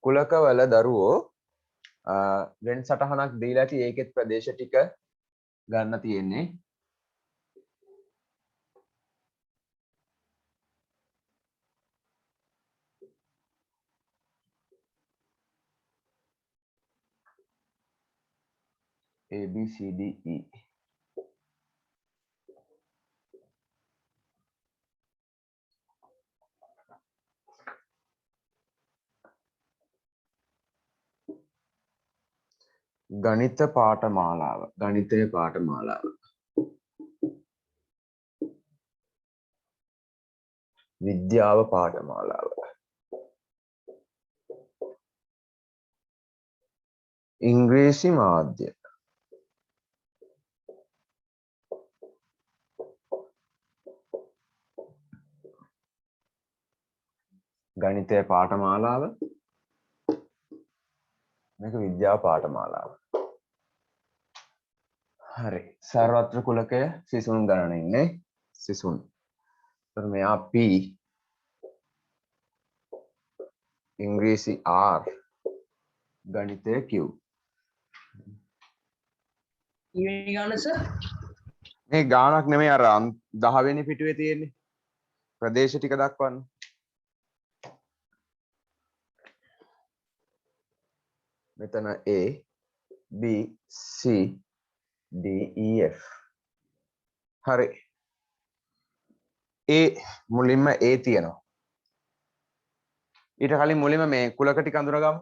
කුලකවල දරුවෝ වෙන සටහනක් දීලා ඇති ඒකෙත් ප්‍රදේශ ටික ගන්න තියෙන්නේ. A B C D E. ගණිත පාඨමාලාව. ගණිතයේ පාඨමාලාව. විද්‍යාව පාඨමාලාව. ඉංග්‍රීසි මාධ්‍ය. ගණිතයේ පාඨමාලාව. මේක විද්‍යාව පාඨමාලාව. හරි. සර්වත්‍ර කුලකය සිසුන් ගණන ඉන්නේ. සිසුන්. එතකොට මෙයා P ඉංග්‍රීසි R ගණිතය Q. ඊවෙනි ගාන සර් මේ ගානක් නෙමෙයි අර 10 වෙනි පිටුවේ තියෙන්නේ. ප්‍රදේශ ටික දක්වන්න. මෙතන A B C D E F. හරි. A මුලින්ම A තියෙනවා. ඊට කලින් මුලින්ම මේ කුලක ටික අඳුරගමු.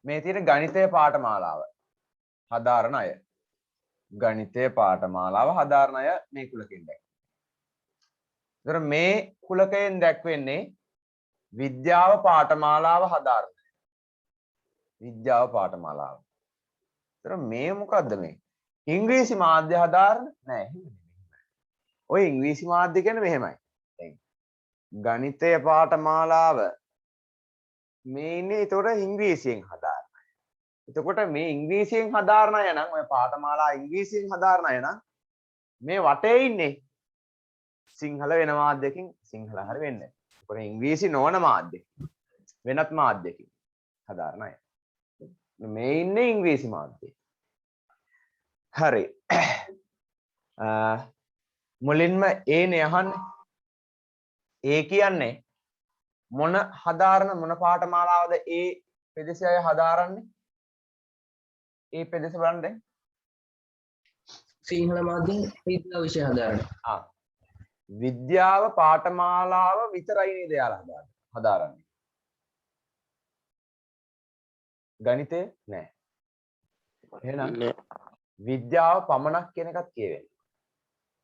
මේ තියෙන ගණිතයේ පාඨමාලාව. හදාරන අය. ගණිතයේ පාඨමාලාව හදාරන අය මේ කුලකෙන් දැක්වෙනවා. ඒතර මේ කුලකයෙන් දැක්වෙන්නේ විද්‍යාව පාඨමාලාව හදාරන අය. විද්‍යාව පාඨමාලාව. ඒතර මේ මොකද්ද මේ? ඉංග්‍රීසි මාධ්‍ය හදාරන නෑ. ඔය ඉංග්‍රීසි මාධ්‍ය කියන්නේ මෙහෙමයි. ගණිතය පාඨමාලාව මේ ඉන්නේ ඒතකොට ඉංග්‍රීසියෙන් හදාරන අය. එතකොට මේ ඉංග්‍රීසියෙන් හදාරන අය නම් ඔය පාඨමාලා ඉංග්‍රීසියෙන් හදාරන අය නම් මේ වටේ ඉන්නේ සිංහල වෙන මාධ්‍යකින් සිංහල හරි වෙන්නේ. ඒකට ඉංග්‍රීසි නොවන මාධ්‍ය වෙනත් මාධ්‍යකින් හදාරන අය. මේ ඉන්නේ ඉංග්‍රීසි මාධ්‍යය. හරි. මුලින්ම ඒනේ අහන්නේ. ඒ කියන්නේ මොන හදාරන මොන පාඨමාලාවද ඒ පෙදෙසේ අය හදාරන්නේ? ඒ පෙදෙස බලන්න දැන්. සිංහල මාධ්‍යෙන් විද්‍යාව විෂය හදාරන. විද්‍යාව පාඨමාලාව විතරයි නේද යාලා හදාරන්නේ. ගණිතය නෑ. එහෙනම් විද්‍යාව පමණක් කියන එකත් කියවෙන්නේ.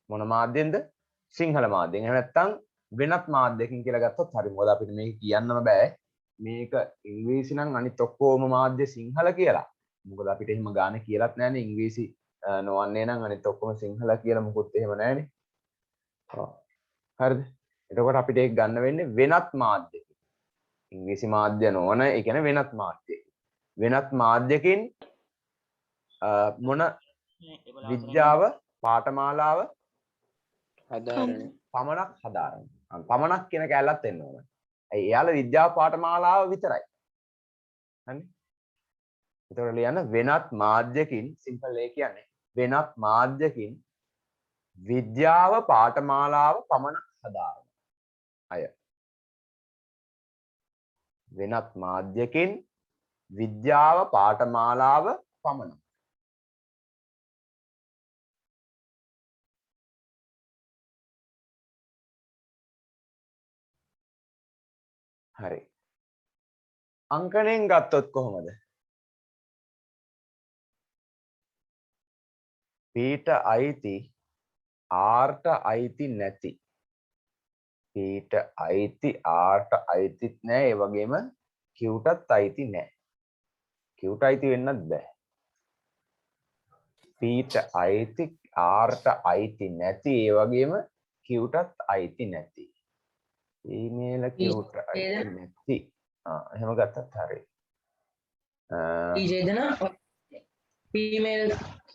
මොන මාධ්‍යෙන්ද? සිංහල මාධ්‍යෙන්. එහෙම නැත්නම් වෙනත් මාධ්‍යකින් කියලා ගත්තොත් හරි. මොකද අපිට මේක කියන්නම බෑ. මේක ඉංග්‍රීසි නම් අනිත් ඔක්කොම මාධ්‍ය සිංහල කියලා. මොකද අපිට එහෙම ගාන කියලාත් නෑනේ ඉංග්‍රීසි නොවන්නේ නම් අනිත් ඔක්කොම සිංහල කියලා මොකුත් එහෙම නෑනේ. හරිද? එතකොට අපිට ඒක ගන්න වෙන්නේ වෙනත් මාධ්‍යකින්. ඉංග්‍රීසි මාධ්‍ය නොවන ඒ කියන්නේ වෙනත් මාධ්‍යකින්. වෙනත් මාධ්‍යකින් මොන විද්‍යාව පාඨමාලාව පමණක් හදාරන. පමණක් කියන කැලලත් එන්න ඕන. ඇයි එයාලා විද්‍යාව පාඨමාලාව විතරයි. හරි? ඒතකොට ලියන්න වෙනත් මාධ්‍යකින් සිම්පල් ඒ කියන්නේ වෙනත් මාධ්‍යකින් විද්‍යාව පාඨමාලාව පමණක් හදාරන අය. වෙනත් මාධ්‍යකින් විද්‍යාව පාඨමාලාව පමණක්. හරි. අංකණයෙන් ගත්තොත් කොහොමද? P ට අයිති R ට අයිති නැති. P ට අයිති R ට අයිතිත් නැහැ. ඒ වගේම Q ටත් අයිති නැහැ. Q ට අයිති වෙන්නත් බෑ. P ට අයිති R ට අයිති නැති. ඒ වගේම Q ටත් අයිති නැති. ඊමේල Q ට අයිති නැති. එහෙම ගත්තත් හරි. ඡේදන ඊමේල් Q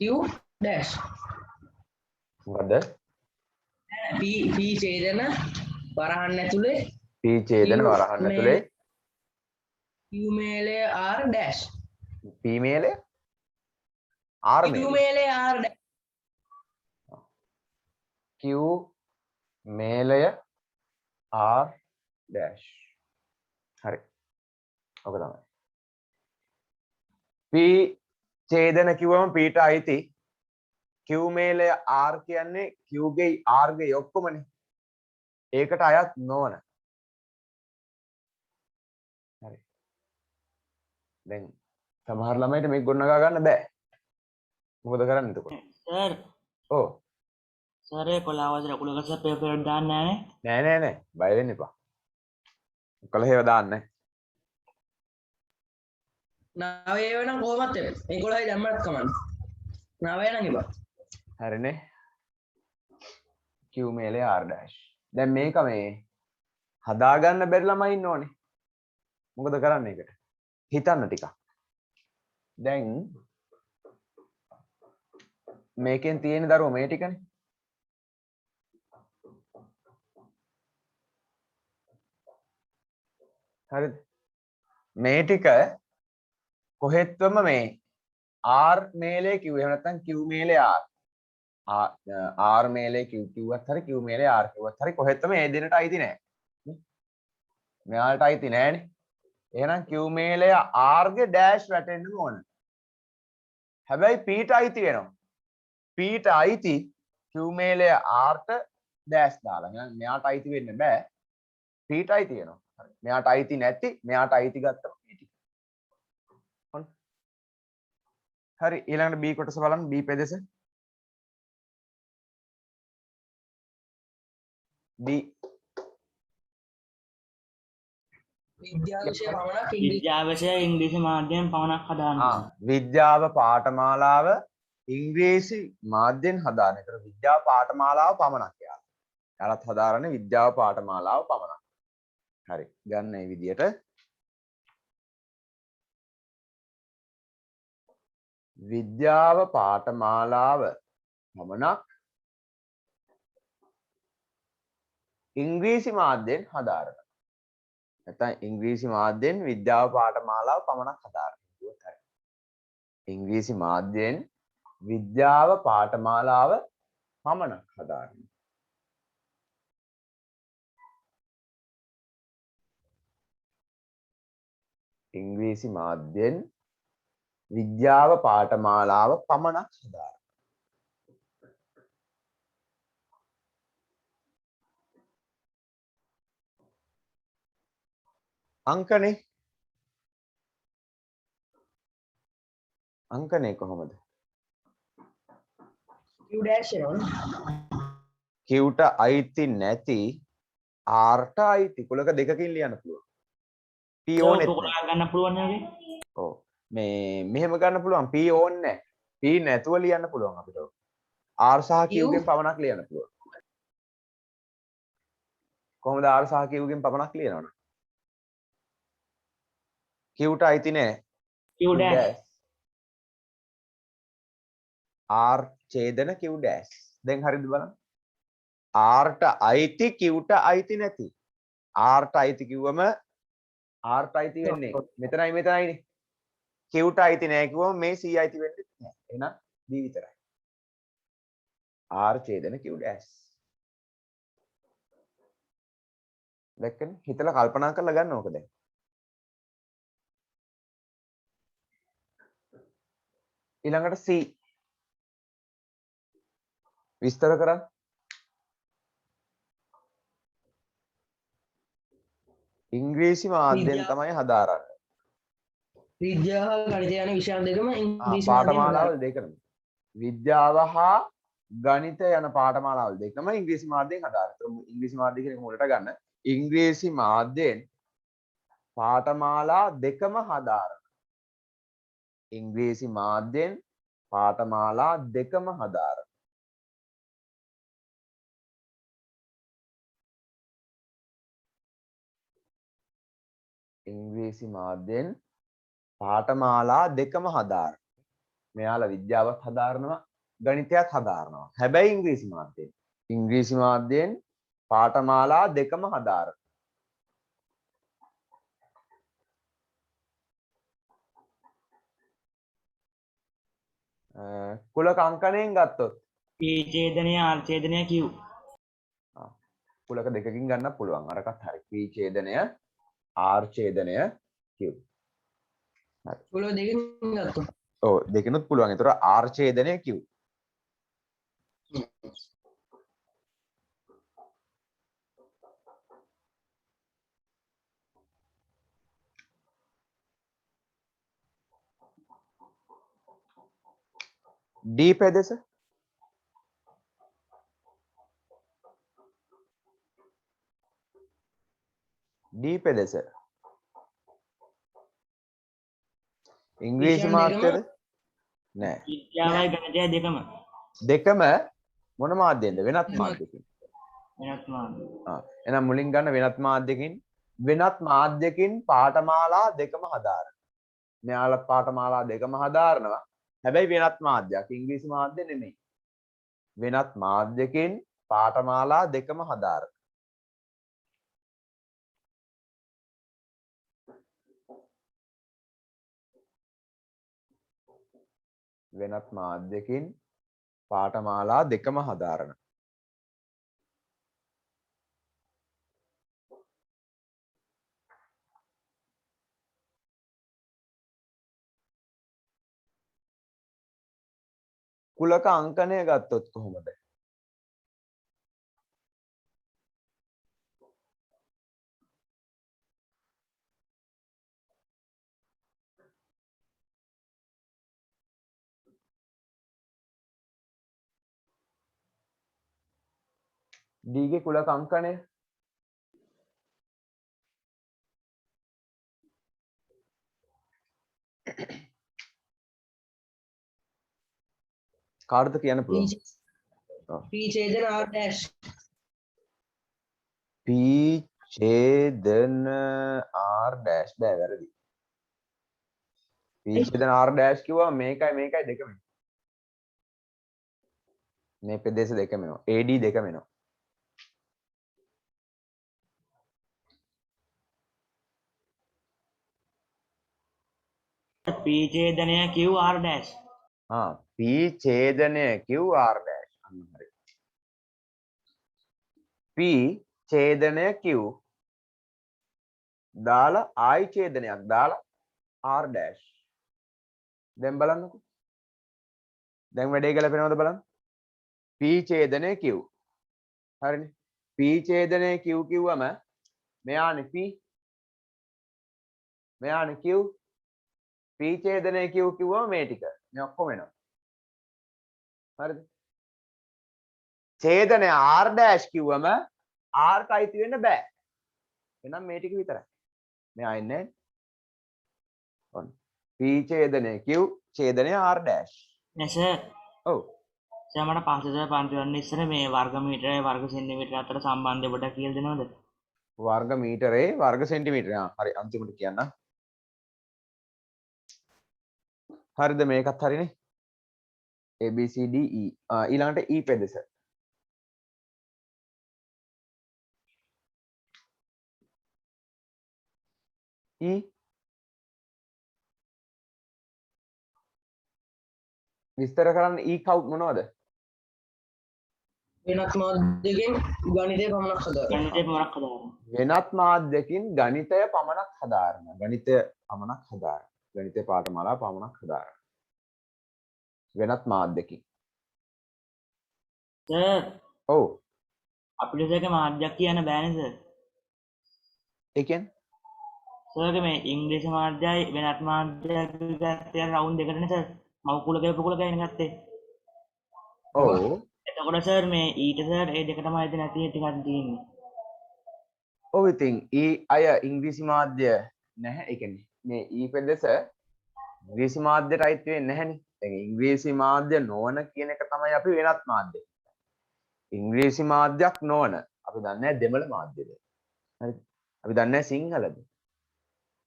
dash මොකද? P ඡේදන වරහන් ඇතුලේ P ඡේදන වරහන් ඇතුලේ female R dash. female r male Female R dash. q male r dash හරි ඔක තමයි p ඡේදන කිව්වම p ට අයිති q male r කියන්නේ q ගේ r ගේ ඔක්කොමනේ ඒකට අයත් නොවන හරි දැන් සමහර ළමයිට මේක ගොඩනගා ගන්න බෑ මොකද කරන්නේ එතකොට සර් ඔව් සර් ඒ කොලාවද ලකුණකට පේපර් එකට දාන්න නෑනේ නෑ බය වෙන්න එපා කළ හේව දාන්න 9 වෙනම් කොහොමද වෙන්නේ? 11යි දැම්මත් කමන්න. 9 නම් ඉබා. හරිනේ q male r dash දැන් මේක මේ හදාගන්න බැරි ළමයි ඉන්න ඕනේ මොකද කරන්නේ ඒකට හිතන්න ටිකක් දැන් මේකෙන් තියෙන දරුවෝ මේ ටිකනේ හරිද මේ ටික කොහෙත්වම මේ r මේලේ q එහෙම නැත්නම් q මේලේ r මේලේ q කිව්වත් හරි q මේලේ r කිව්වත් හරි කොහෙත්වම මේ දෙන්නට අයිති නෑ මෙයාලට අයිති නෑනේ එහෙනම් q මේලය r ගේ ඩෑෂ් වැටෙන්න ඕන හැබැයි p ට අයිති වෙනවා p ට අයිති q මේලය r ට ඩෑෂ් දාලා එහෙනම් මෙයාට අයිති වෙන්න බෑ p ට අයිති වෙනවා හරි මෙයාට අයිති නැති මෙයාට අයිති ගත්තම p ටික ඔන්න හරි ඊළඟට b කොටස බලන්න b පෙදෙස b විද්‍යා විෂය පමණක් ඉංග්‍රීසි විද්‍යාවශය ඉංග්‍රීසි මාධ්‍යයෙන් පමණක් හදාන්න විද්‍යාව පාඨමාලාව ඉංග්‍රීසි මාධ්‍යෙන් හදාන. ඒතර විද්‍යාව පාඨමාලාව පමණක් යාලා. යාලත් හදාරන්නේ විද්‍යාව පාඨමාලාව පමණක්. හරි. ගන්න මේ විදියට විද්‍යාව පාඨමාලාව පමණක් ඉංග්‍රීසි මාධ්‍යෙන් හදාරන. නැත්නම් ඉංග්‍රීසි මාධ්‍යෙන් විද්‍යාව පාඨමාලාව පමණක් හදාරන. ඉංග්‍රීසි මාධ්‍යෙන් විද්‍යාව පාඨමාලාව පමණක් හදාරන. ඉංග්‍රීසි මාධ්‍යෙන් විද්‍යාව පාඨමාලාව පමණක් හදාරන. අංකනේ අංකනේ කොහොමද Q dash එනවා q ට අයිති නැති r ට අයිති කුලක දෙකකින් ලියන්න පුළුවන් p ඕනෙත් නැහැ. ගන්න පුළුවන් නේද ඔව් මේ මෙහෙම ගන්න පුළුවන් p ඕනේ නැහැ p නැතුව ලියන්න පුළුවන් අපිට r සහ q ගෙන් පමණක් ලියන්න පුළුවන් කොහොමද r සහ q ගෙන් පමණක් ලියනවනේ q ට අයිති නැහැ Q dash r ඡේදන q dash දැන් හරිද බලන්න r ට අයිති q ට අයිති නැති r ට අයිති කිව්වම r ට අයිති වෙන්නේ මෙතනයි මෙතනයිනේ q ට අයිති නැහැ කිව්වම මේ c අයිති වෙන්නේ නැහැ එහෙනම් b විතරයි r ඡේදන q dash දැක්කනේ හිතලා කල්පනා කරලා ගන්න ඕක දැන් ඊළඟට c විස්තර කරන්න ඉංග්‍රීසි මාධ්‍යයෙන් තමයි හදාරන්නේ විද්‍යාව ගණිතය යන විෂයන් දෙකම ඉංග්‍රීසි පාඨමාලාවල් දෙකම විද්‍යාව හා ගණිත යන පාඨමාලාවල් දෙකම ඉංග්‍රීසි මාධ්‍යයෙන් හදාරන්නේ ඉංග්‍රීසි මාධ්‍ය කියන මුලට ගන්න ඉංග්‍රීසි මාධ්‍යයෙන් පාඨමාලා දෙකම හදාරන ඉංග්‍රීසි මාධ්‍යයෙන් පාඨමාලා දෙකම හදාරන ඉංග්‍රීසි මාධ්‍යයෙන් පාඨමාලා දෙකම හදාරන මෙයාලා විද්‍යාවත් හදාරනවා ගණිතයත් හදාරනවා හැබැයි ඉංග්‍රීසි මාධ්‍යයෙන් පාඨමාලා දෙකම හදාරන කුලක අංකණයෙන් ගත්තොත් P ඡේදනය R ඡේදනය Q. කුලක දෙකකින් ගන්න පුළුවන්. අරකට හරි. P ඡේදනය R ඡේදනය Q. හරි. කුල දෙකකින් ගත්තොත්. ඔව් දෙකිනුත් පුළුවන්. ඒතර R ඡේදනය Q. D පෙදෙස D පෙදෙස ඉංග්‍රීසි විෂයන් මාධ්‍යද නෑ විද්‍යාවයි ගණිතය දෙකම දෙකම මොන මාධ්‍යෙන්ද වෙනත් මාධ්‍යකින් වෙනස් මාධ්‍ය. එහෙනම් මුලින් ගන්න වෙනත් මාධ්‍යකින් පාඨමාලා දෙකම හදාරන මෙයාලා පාඨමාලා දෙකම හදාරනවා හැබැයි වෙනත් මාධ්‍යයක් ඉංග්‍රීසි මාධ්‍ය නෙමෙයි වෙනත් මාධ්‍යකින් පාඨමාලා දෙකම හදාරන වෙනත් මාධ්‍යකින් පාඨමාලා දෙකම හදාරන කුලක අංකණය ගත්තොත් කොහොමද D ගේ කුලක අංකණය කාටද කියන්න පුළුවන් P ඡේදන R dash. P ඡේදන R dash බෑ වැරදි P ඡේදන R dash කිව්වම මේකයි දෙකම මේ ප්‍රදේශ දෙකම එනවා AD දෙකම එනවා P ඡේදනය Q R dash. P ඡේදනය Q R dash අන්න හරි P ඡේදනය Q දාලා I ඡේදනයක් දාලා R dash දැන් බලන්නකෝ දැන් වැඩේ ගැලපෙනවද බලන්න P ඡේදනය Q හරිනේ P ඡේදනය Q කිව්වම මෙයානේ P මෙයානේ Q P ඡේදනය Q කිව්වම මේ ටික මේ ඔක්කොම එනවා හරිද ඡේදනය R dash කිව්වම R ට අයිති වෙන්න බෑ එහෙනම් මේ ටික විතරයි මෙයා ඉන්නේ ඔන්න P ඡේදනය Q ඡේදනය R dash නෑ සර්. ඔව් සර් මට පස්සේ පන්ති වන්න ඉස්සර මේ වර්ග මීටරයි වර්ග සෙන්ටිමීටර අතර සම්බන්ධය පොඩ්ඩක් කියලා දෙනවද? වර්ග මීටරේ වර්ග සෙන්ටිමීටර හරි අන්තිමට කියන්න හරිද මේකත් හරිනේ ABCD E ඊළඟට E පෙදෙස E විස්තර කරන්න E කවුට් මොනවද වෙනත් මාධ්‍යකින් ගණිතය පමණක් හදාගන්න. ගණිතේ මොනක් හදාගන්න. වෙනත් මාධ්‍යකින් ගණිතය පමණක් හදාරන ගණිතය පමණක් හදාරන ගණිතය පාඨමාලා පමණක් හදාරන වෙනත් මාධ්‍යකින් සර් ඔව් අපිට දෙක මාධ්‍යයක් කියන්න බෑනේ සර්. ඒ කියන්නේ සර් මේ ඉංග්‍රීසි මාධ්‍යයයි වෙනත් මාධ්‍යයක් ගත්තේ රවුන්ඩ් දෙකටනේ සර්. මම කුලකේ පුකුලකේ ගත්තේ. ඔව් එතකොට සර් මේ ඊට සර් ඒ දෙකටම අයිති නැති ටිකක් තියෙන්නේ. ඔව් ඉතින් අය ඉංග්‍රීසි මාධ්‍ය නැහැ ඒ කියන්නේ මේ පෙදෙස ඉංග්‍රීසි මාධ්‍යට අයිති වෙන්නේ නැහැනේ දැන් ඉංග්‍රීසි මාධ්‍ය නොවන කියන එක තමයි අපි වෙනත් මාධ්‍ය ඉංග්‍රීසි මාධ්‍යයක් නොවන අපි දන්නේ දෙමළ මාධ්‍යද හරිද අපි දන්නේ සිංහලද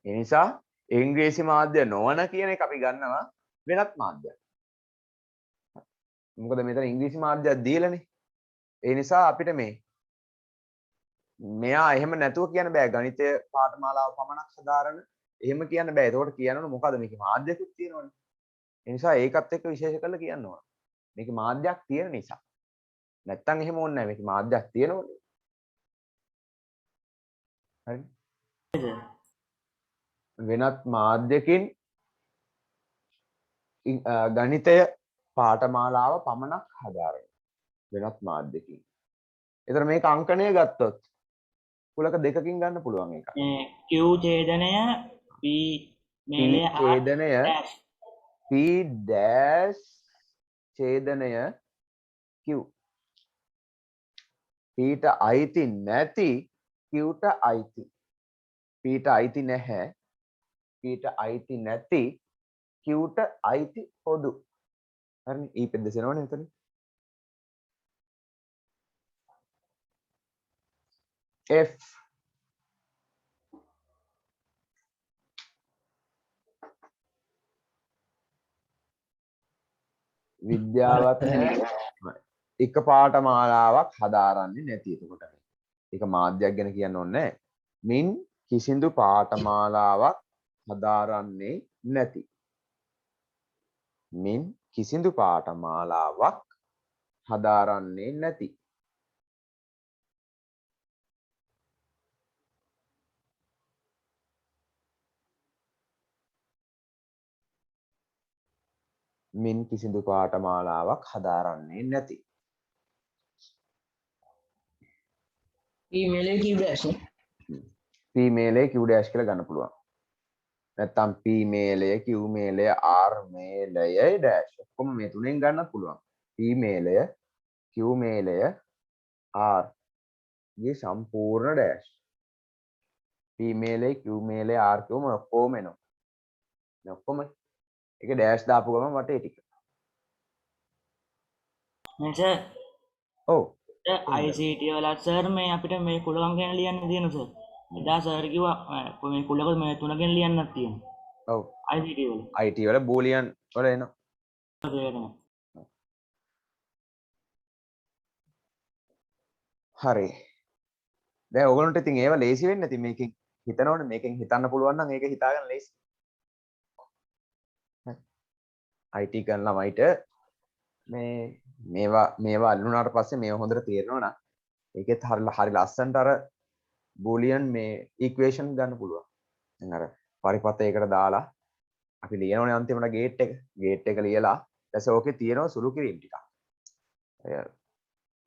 ඒ නිසා ඉංග්‍රීසි මාධ්‍ය නොවන කියන එක අපි ගන්නවා වෙනත් මාධ්‍යයක් මොකද මෙතන ඉංග්‍රීසි මාධ්‍යයක් දීලානේ ඒ නිසා අපිට මෙයා එහෙම නැතුව කියන්න බෑ ගණිතය පාඨමාලාව පමණක් සාධාරණ එහෙම කියන්න බෑ. ඒකට කියනවනේ මොකද මේකේ මාධ්‍යකුත් තියෙනවනේ. ඒ නිසා ඒකත් එක්ක විශේෂ කරලා කියන්න ඕන. මේකේ මාධ්‍යයක් තියෙන නිසා. නැත්තම් එහෙම ඕනේ නැහැ. මේකේ මාධ්‍යයක් තියෙනවනේ. හරි. වෙනත් මාධ්‍යකින් ගණිතය පාඨමාලාව පමණක් හදාරන. වෙනත් මාධ්‍යකින්. ඒතර මේක අංකණය ගත්තොත් කුලක දෙකකින් ගන්න පුළුවන් එක. Q ඡේදනය P මේලය R ඡේදනය dash. P dash ඡේදනය Q. P ට අයිති නැති Q ට අයිති. P ට අයිති නැහැ. P ට අයිති නැති Q ට අයිති පොදු. හරිනේ. E පෙද්දසෙනවනේ එතන. F විද්‍යාවත් නැහැ. එක පාඨමාලාවක් හදාරන්නේ නැති. එතකොට ඒක මාධ්‍යයක් ගැන කියන්න ඕනේ නැහැ. මින් කිසිදු පාඨමාලාවක් හදාරන්නේ නැති. මින් කිසිදු පාඨමාලාවක් හදාරන්නේ නැති. මින් කිසිදු පාඨමාලාවක් හදාරන්නේ නැති. ඊමේලේ Q dash නේ. P මේලය Q dash කියලා ගන්න පුළුවන්. නැත්තම් P මේලය Q මේලය R මේලය dash ඔක්කොම මේ තුනෙන් ගන්න පුළුවන්. P මේලය Q මේලය R ගේ සම්පූර්ණ dash. P මේලය Q මේලය R කියවම ඔක්කොම එනවා. මේ ඔක්කොම ඒක dash දාපු ගමන් වටේ ටික. මේ සර් ඔව්. ICT වලත් සර් මේ අපිට මේ කුලකම් ගැන ලියන්න තියෙනවා සර්. එදා සර් කිව්වා මේ කුලක මේ තුනකින් ලියන්නත් තියෙනවා. ඔව්. ICT වල. IT වල බූලියන් වල එනවා. තේරෙනවා. හරි. දැන් ඔයගොල්ලන්ට ඉතින් ඒව ලේසි වෙන්නේ නැති මේකෙන් හිතනවනේ මේකෙන් හිතන්න පුළුවන් නම් ඒක හිතාගන්න ලේසි. IT කරන ළමයිට මේවා අල්ලුනාට පස්සේ මේව හොඳට තේරෙනවා නම් ඒකෙත් හරි ලස්සනට අර බූලියන් මේ ඉක්වේෂන් ගන්න පුළුවන්. දැන් අර පරිපතයකට දාලා අපි ලියනවනේ අන්තිමට ගේට් එක ලියලා ඊට පස්සේ ඕකේ තියෙනවා සුළු කිරීම් ටිකක්.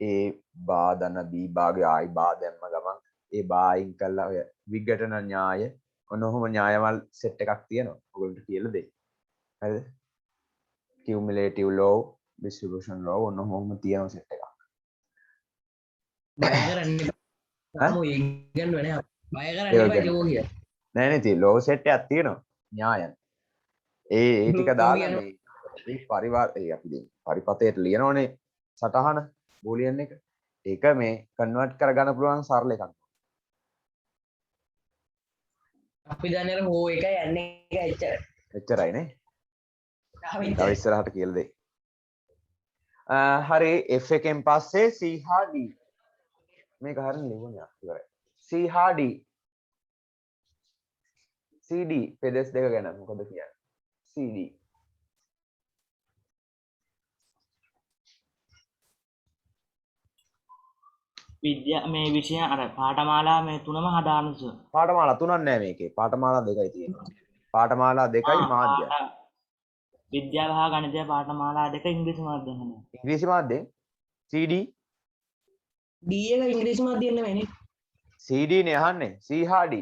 ඒ බා දන්න B භාගය ආයි බා දැම්ම ගමන් ඒ බා අයින් කළා ඔය විඝටන න්‍යාය ඔන්න ඔහොම න්‍යායවල් සෙට් එකක් තියෙනවා. ඔයගොල්ලන්ට කියලා දෙයි. හරිද? cumulative law distribution law ඔන්න ඔහොම තියෙනවා සෙට් එකක්. බය කරන්න එපා. තාම ඉගෙනන්නේ නැහැ. බය කරන්න ඒක එපා ගැන. ජෝ කියලා. නෑ නේ තියෙන law set එකක් තියෙනවා න්‍යායන්. ඒ ටික දාලා මේ පරිවාර අපි දැන් පරිපතයට ලියනෝනේ සටහන බූලියන් එක. ඒක මේ කන්වර්ට් කරගන්න පුළුවන් සරල එකක්. අපි දන්නේ අර හෝ එක යන්නේ එක එච්චර. එච්චරයි නේ. තාම තව ඉස්සරහට කියලා දෙයි. හරි F එකෙන් පස්සේ C හා D. මේක හරියට ලියුණා ඉවරයි. C හා D. CD පෙදස් දෙක ගැන මොකද කියන්නේ? CD විද්‍යා මේ විෂය අර පාඨමාලා මේ තුනම හදාන්න සර්. පාඨමාලා තුනක් නෑ මේකේ. පාඨමාලා දෙකයි තියෙන්නේ. පාඨමාලා දෙකයි මාධ්‍යය. විද්‍යාව හා ගණිතය පාඨමාලා දෙක ඉංග්‍රීසි මාධ්‍යයෙන් හදනවා. ඉංග්‍රීසි මාධ්‍යයෙන් CD D එක ඉංග්‍රීසි මාධ්‍යයෙන් නෙමෙයිනේ. CD නේ අහන්නේ. C හා D.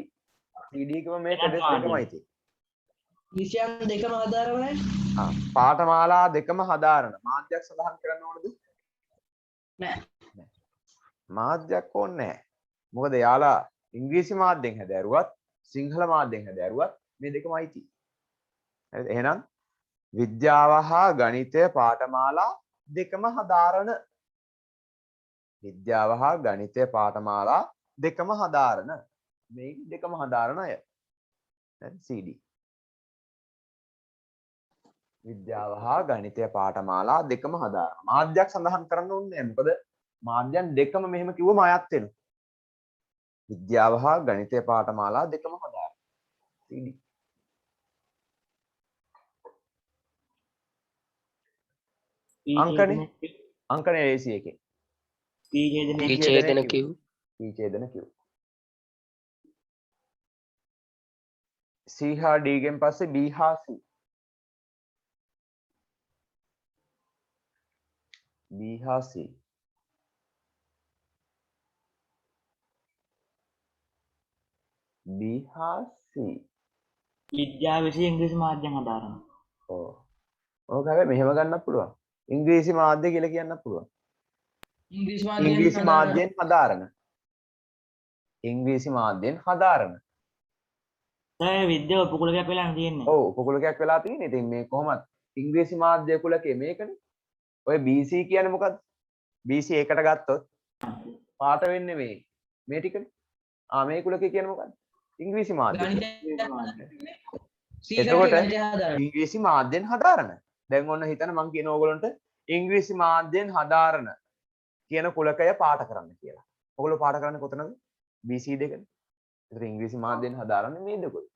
CD එකම මේ පෙදස් දෙකමයි තියෙන්නේ. විෂයන් දෙකම ආධාරවලයි. පාඨමාලා දෙකම හදාරන මාධ්‍යයක් සඳහන් කරන්න ඕනද? නෑ. මාධ්‍යයක් ඕනේ නැහැ. මොකද යාලා ඉංග්‍රීසි මාධ්‍යයෙන් හැදෑරුවත් සිංහල මාධ්‍යයෙන් හැදෑරුවත් මේ දෙකම අයිති. හරිද? එහෙනම් විද්‍යාව හා ගණිතය පාඨමාලා දෙකම හදාරන විද්‍යාව හා ගණිතය පාඨමාලා දෙකම හදාරන මේ දෙකම හදාරන අය. හරි CD. විද්‍යාව හා ගණිතය පාඨමාලා දෙකම හදාරන. මාධ්‍යයක් සඳහන් කරන්න ඕනේ නැහැ. මොකද මාධ්‍යයන් දෙකම මෙහෙම කිව්වම අයත් වෙනවා. විද්‍යාව හා ගණිතය පාඨමාලා දෙකම හදාරන. CD. අංකනේ අංකනේ AC එකේ ඡේදන Q P ඡේදන Q C හා D ගෙන් පස්සේ B හා C B හා C B හා C විද්‍යාව විෂය ඉංග්‍රීසි මාධ්‍යයෙන් හදාරන. ඔව් ඕක හැබැයි මෙහෙම ගන්නත් පුළුවන් ඉංග්‍රීසි මාධ්‍ය කියලා කියන්නත් පුළුවන් ඉංග්‍රීසි මාධ්‍යයෙන් හදාරන ඉංග්‍රීසි මාධ්‍යයෙන් හදාරන සර් විද්‍යාව උපකුලකයක් වෙලා තියෙන්නේ. ඔව් උපකුලකයක් වෙලා තියෙන්නේ. ඉතින් මේ කොහොමද ඉංග්‍රීසි මාධ්‍ය කුලකේ මේකනේ. ඔය BC කියන්නේ මොකද්ද? BC එකට ගත්තොත් පාට වෙන්නේ මේ ටිකනේ. මේ කුලකේ කියන්නේ මොකද්ද? ඉංග්‍රීසි මාධ්‍ය. එතකොට ඉංග්‍රීසි මාධ්‍යෙන් හදාරන. දැන් ඔන්න හිතන්න මම කියන ඕගොල්ලන්ට ඉංග්‍රීසි මාධ්‍යෙන් හදාරන කියන කුලකය පාට කරන්න කියලා. ඔයගොල්ලෝ පාට කරන්නේ කොතනද? BC දෙකනේ. ඒතර ඉංග්‍රීසි මාධ්‍යෙන් හදාරන්නේ මේ දෙකයි.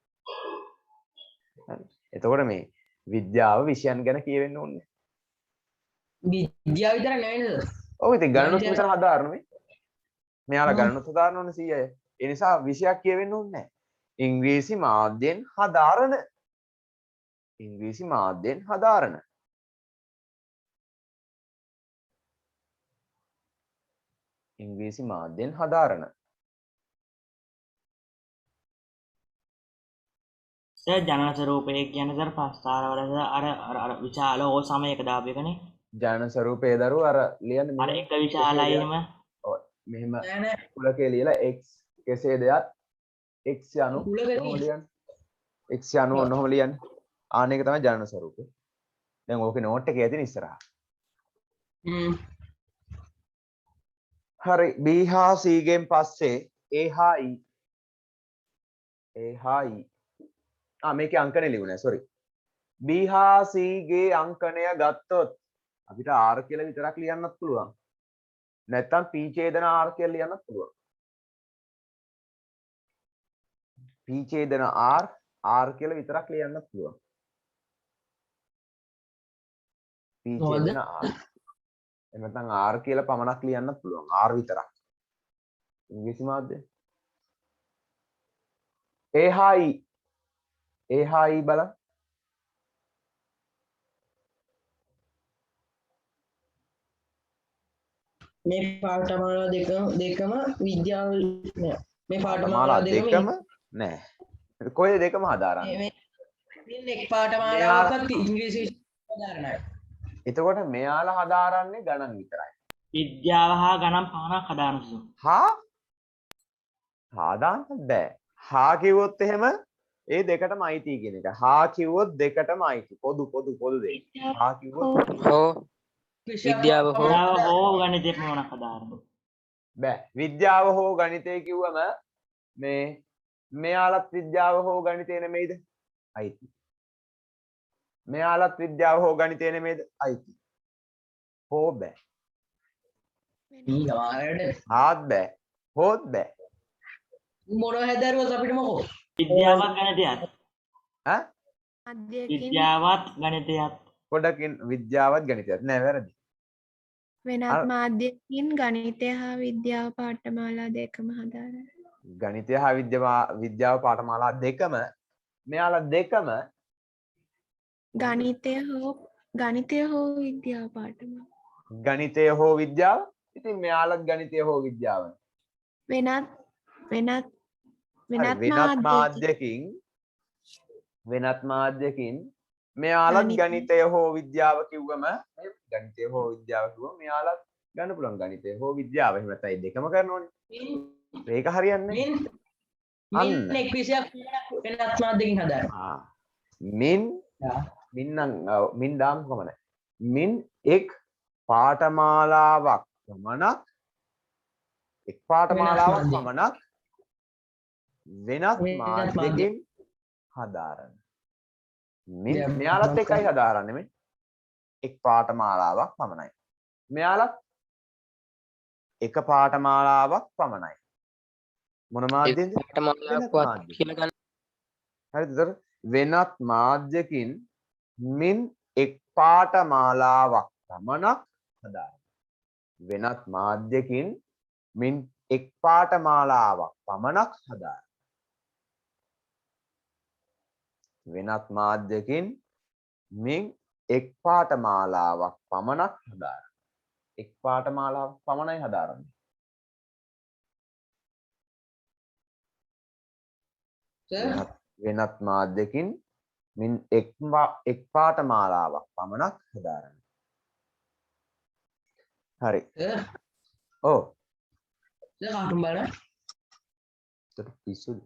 එතකොට මේ විද්‍යාව විෂයන් ගැන කියවෙන්න ඕනේ. විද්‍යාව විතර නෙවෙයි නේද? ඔව් ඉතින් ගණනුත් විතර හදාරන්නේ. මෙයාලා ගණනුත් හදාරන ඕනේ 100 අය. ඒ නිසා විෂයක් කියවෙන්න ඕනේ නැහැ. ඉංග්‍රීසි මාධ්‍යෙන් හදාරන. ඉංග්‍රීසි මාධ්‍යෙන් හදාරන. ඉංග්‍රීසි මාධ්‍යෙන් හදාරන. සර් ජනන ස්වරූපය කියන්නේ සර් පස්තාරවල අර විශාල ඕ සමයක දාපු එකනේ. ජනන ස්වරූපයේ දරුව අර ලියන්නේ අර එක විශාලයිම ඔව් මෙහෙම කුලකේ ලියලා x කෙසේ දෙයක් x යනු කොහොම ලියන්නේ x යනු ඔන්නෝම ලියන්නේ ආන එක තමයි ජනන ස්වරූපය. දැන් ඕකේ නෝට් එකේ තියෙන ඉස්සරහා. හරි B හා C ගෙන් පස්සේ A හා E මේකේ අංකනේ ලියුනේ sorry B හා C ගේ අංකණය ගත්තොත් අපිට R කියලා විතරක් ලියන්නත් පුළුවන් නැත්නම් P ඡේදන R කියලා ලියන්නත් පුළුවන් P ඡේදන R කියලා විතරක් ලියන්නත් පුළුවන් P ඡේදන R එහෙම නැත්නම් R කියලා පමණක් ලියන්නත් පුළුවන් R විතරක් ඉංග්‍රීසි මාධ්‍ය A හා E බලන්න මේ පාඨමාලා දෙකම විද්‍යාව මේ පාඨමාලා දෙකම නෑ කොයි දෙකම හදාරන්නේ මේ එක් පාඨමාලාවකත් ඉංග්‍රීසි හදාරනයි එතකොට මෙයාලා හදාරන්නේ ගණන් විතරයි විද්‍යාව හා ගණන් පමණක් හදාරන සුසු. හදාන්න බෑ හා කිව්වොත් එහෙම ඒ දෙකටම අයිති කියන එක හා කිව්වොත් දෙකටම අයිති පොදු දෙක හා කිව්වොත් හෝ විද්‍යාව හෝ ගණිතය පමණක් හදාරන. බෑ විද්‍යාව හෝ ගණිතය කිව්වම මෙයාලත් විද්‍යාව හෝ ගණිතය නෙමෙයිද අයිති මෙයාලත් විද්‍යාව හෝ ගණිතය නෙමෙයිද අයිති හෝ බෑ හාත් බෑ හෝත් බෑ මොන හැදරුවත් අපිට මොකෝ විද්‍යාවත් ගණිතයත් ඈ විද්‍යාවත් ගණිතයත් පොඩකින් විද්‍යාවත් ගණිතයත් නෑ වැරදි වෙනත් මාධ්‍යකින් ගණිතය හා විද්‍යාව පාඨමාලා දෙකම හදාරන. ගණිතය හා විද්‍යාව පාඨමාලා දෙකම මෙයාලා දෙකම ගණිතය හෝ විද්‍යාව පාඨමාලා. ගණිතය හෝ විද්‍යාව ඉතින් මෙයාලත් ගණිතය හෝ විද්‍යාව වෙනත් මාධ්‍යකින් මෙයාලත් ගණිතය හෝ විද්‍යාව කිව්වම ගණිතය හෝ විද්‍යාව කිව්වම මෙයාලත් ගන්න පුළුවන් ගණිතය හෝ විද්‍යාව එහෙම නැත්නම් දෙකම කරනෝනේ මේක හරියන්නේ මින් එක් විෂයක් වෙනත් මාධ්‍යකින් හදාරන මින් දාම් කොහමද මින් එක් පාඨමාලාවක් පමණක් වෙනත් මාධ්‍යකින් හදාරන මෙයාලත් එකයි හදාරන්නේ මේ එක් පාඨමාලාවක් පමණයි මෙයාලත් එක පාඨමාලාවක් පමණයි මොන මාධ්‍යෙන්ද පාඨමාලාවක් කියලා ගන්න. හරිද? වෙනත් මාධ්‍යකින් මින් එක් පාඨමාලාවක් පමණක් හදාරන. වෙනත් මාධ්‍යකින් මින් එක් පාඨමාලාවක් පමණක් හදාරන. වෙනත් මාධ්‍යකින් මින් එක් පාඨමාලාවක් පමණක් හදාරන. එක් පාඨමාලාවක් පමණයි හදාරන්නේ. වෙනත් මාධ්‍යකින් මින් එක් පාඨමාලාවක් පමණක් හදාරන. හරි. ඔව්. කාටුම් බලන්න. ඒකට පිස්සුද?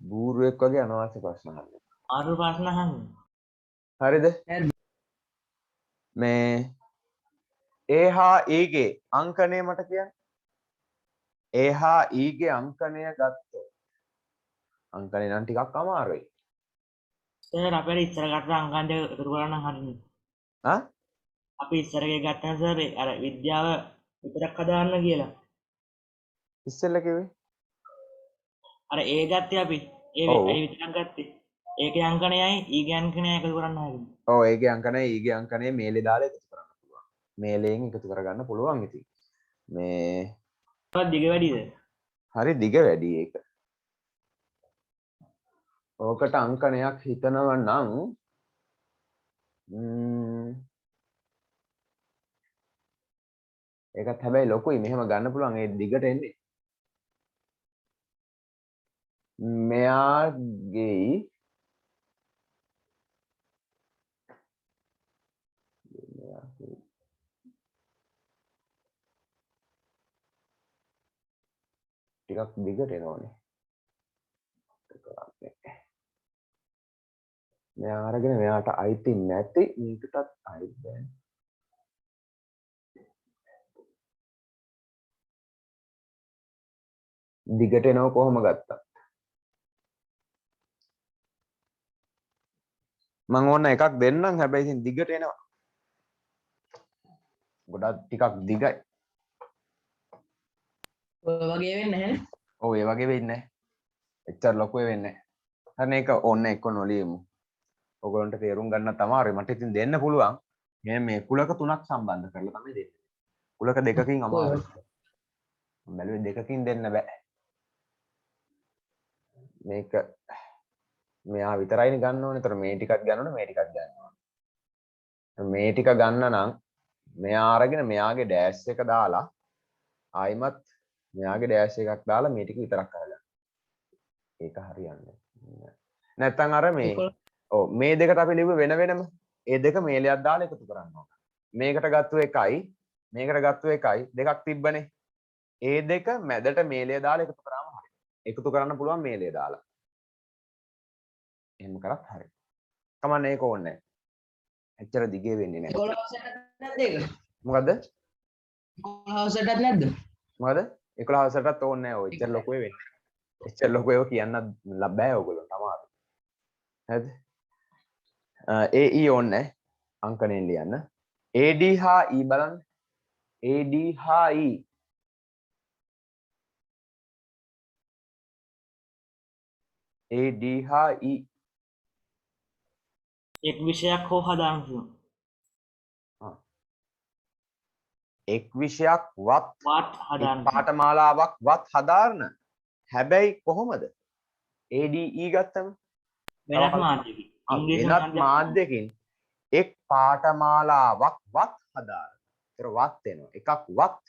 බූරුවෙක් වගේ අනවශ්‍ය ප්‍රශ්න අහන්නේ. ආරු ප්‍රශ්න අහන්න. හරිද? මේ A හා E ගේ අංකණය මට කියන්න. A හා E ගේ අංකණය ගත්තොත් අංකණය නම් ටිකක් අමාරුයි. සර් අපේ ඉස්සර ගත්ත අංකන් දෙක එකතු කරන්න හරිනේ. ආ? අපි ඉස්සරගේ ගත්තා සර් අර විද්‍යාව විතරක් හදාන්න කියලා. ඉස්සෙල්ල කිව්වේ? අර ඒ ගත්තේ අපි ඒ විතරක් ගත්තේ. ඒකේ අංකණයයි ඊගේ අංකණයයි එකතු කරන්න හරිනේ. ඔව් ඒකේ අංකණය ඊගේ අංකණය මේලේ දාලා එකතු කරන්න පුළුවන්. මේලෙන් එකතු කරගන්න පුළුවන් ඉතින්. මේ දිග වැඩිද? හරි දිග වැඩි ඒක. ඕකට අංකණයක් හිතනව නම් ඒකත් හැබැයි ලොකුයි මෙහෙම ගන්න පුළුවන් ඒ දිගට එන්නේ. මෙයාගේ ටිකක් දිගට එනවනේ. මෙයා අරගෙන මෙයාට අයිති නැති මේකටත් අයිති බෑ. දිගට එනව කොහොම ගත්තත් මම ඕන එකක් දෙන්නම් හැබැයි ඉතින් දිගට එනවා. ගොඩක් ටිකක් දිගයි. ඔය වගේ වෙන්නේ නැහැ. ඔව් ඒ වගේ වෙන්නේ නැහැ. එච්චර ලොකු වෙන්නේ නැහැ. හරි ඒක ඕන්න එක්ක නොලියමු. ඔයගොල්ලන්ට තේරුම් ගන්න තමයි මට ඉතින් දෙන්න පුළුවන්. මේ කුලක තුනක් සම්බන්ධ කරලා තමයි දෙන්නේ. කුලක දෙකකින් අමාරුයි. මම බැලුවේ දෙකකින් දෙන්න බෑ. මේක මෙයා විතරයිනේ ගන්න ඕනේ. ඒතර මේ ටිකක් ගන්න ඕනේ මේ ටිකක් ගන්න ඕනේ. මේ ටික ගන්න නම් මෙයා අරගෙන මෙයාගේ ඩෑෂ් එක දාලා ආයිමත් මෙයාගේ ඩෑෂ් එකක් දාලා මේ ටික විතරක් කරගන්න. ඒක හරියන්නේ නැහැ. නැත්තම් අර මේ ඔව් මේ දෙකට අපි ලිව්ව වෙන වෙනම ඒ දෙක මේලයක් දාලා එකතු කරන්න ඕන. මේකට ගත්තු එකයි මේකට ගත්තු එකයි දෙකක් තිබ්බනේ. ඒ දෙක මැදට මේලය දාලා එකතු කරාම හරියි. එකතු කරන්න පුළුවන් මේලය දාලා. එහෙම කරත් හරියි. කමන්න ඒක ඕනේ නැහැ. එච්චර දිගේ වෙන්නේ නැහැ. 11 සෙට් නැද්ද ඒක? මොකද්ද? 11 සෙට් නැද්ද? මොකද 11 සටත් ඕනේ නැහැ. ඔය එච්චර ලොකු වෙන්නේ. එච්චර ලොකු ඒවා කියන්න බෑ ඔයගොල්ලන්ට අමාරුයි. හරිද? AE ඕනේ අංකණයෙන් ලියන්න. AD හා E බලන්න. AD හා E AD හා E එක් විෂයක් හෝ හදාන්න පුළුවන්. එක් විෂයක් වත් හදාන්න පාඨමාලාවක් වත් හදාරන. හැබැයි කොහොමද? ADE ගත්තම වෙනත් මාධ්‍යකින්. වෙනත් මාධ්‍යකින් එක් පාඨමාලාවක් වත් හදාරන. ඒතර වත් එනවා. එකක් වත්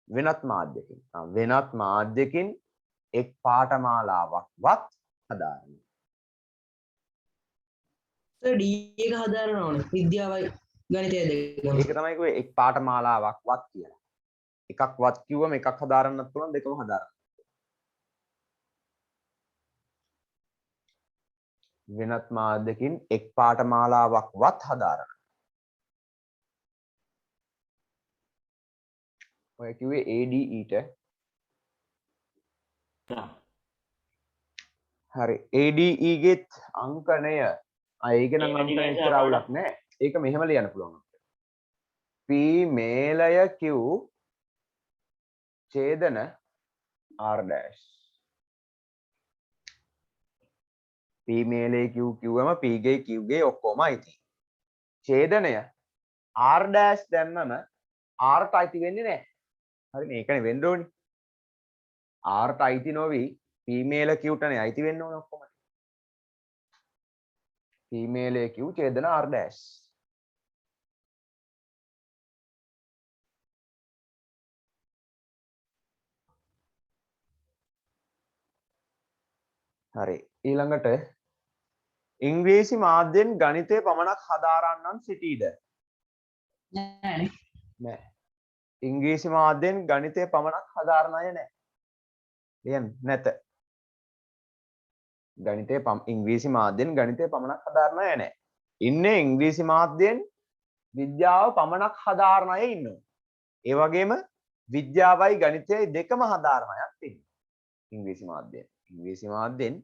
වෙනත් මාධ්‍යකින්. වෙනත් මාධ්‍යකින් එක් පාඨමාලාවක් වත් හදාරන. D එක හදාරන්න ඕනේ. විද්‍යාවයි ගණිතය දෙක. ඒක තමයි කිව්වේ එක් පාඨමාලාවක් වත් කියලා. එකක් වත් කිව්වම එකක් හදාරන්නත් පුළුවන් දෙකම හදාරන්න. වෙනත් මාධ්‍යකින් එක් පාඨමාලාවක් වත් හදාරන. ඔය කිව්වේ ADE ට. හරි ADE ගෙත් අංකණය ඒක නම් අංකණය එච්චර අවුලක් නෑ. ඒක මෙහෙම ලියන්න පුළුවන්. P මේලය Q ඡේදන R dash p මේලේ q කිව්වම p ගේ q ගේ ඔක්කොමයි තියෙන්නේ. ඡේදනය r dash දැම්මම r ට අයිති වෙන්නේ නැහැ. හරිනේ ඒකනේ වෙන්න ඕනේ. r ට අයිති නොවි p මේල q ටනේ අයිති වෙන්න ඕනේ ඔක්කොම. p මේලේ q ඡේදන r dash. හරි ඊළඟට ඉංග්‍රීසි මාධ්‍යෙන් ගණිතය පමණක් හදාරන්නන් සිටීද? නෑනේ. නෑ. ඉංග්‍රීසි මාධ්‍යෙන් ගණිතය පමණක් හදාරන අය නෑ. ලියන්න නැත. ගණිතය ඉංග්‍රීසි මාධ්‍යෙන් ගණිතය පමණක් හදාරන අය නෑ. ඉන්නේ ඉංග්‍රීසි මාධ්‍යෙන් විද්‍යාව පමණක් හදාරන අය ඉන්නවා. ඒ වගේම විද්‍යාවයි ගණිතයයි දෙකම හදාරන අයත් ඉන්නවා. ඉංග්‍රීසි මාධ්‍යෙන්. ඉංග්‍රීසි මාධ්‍යෙන්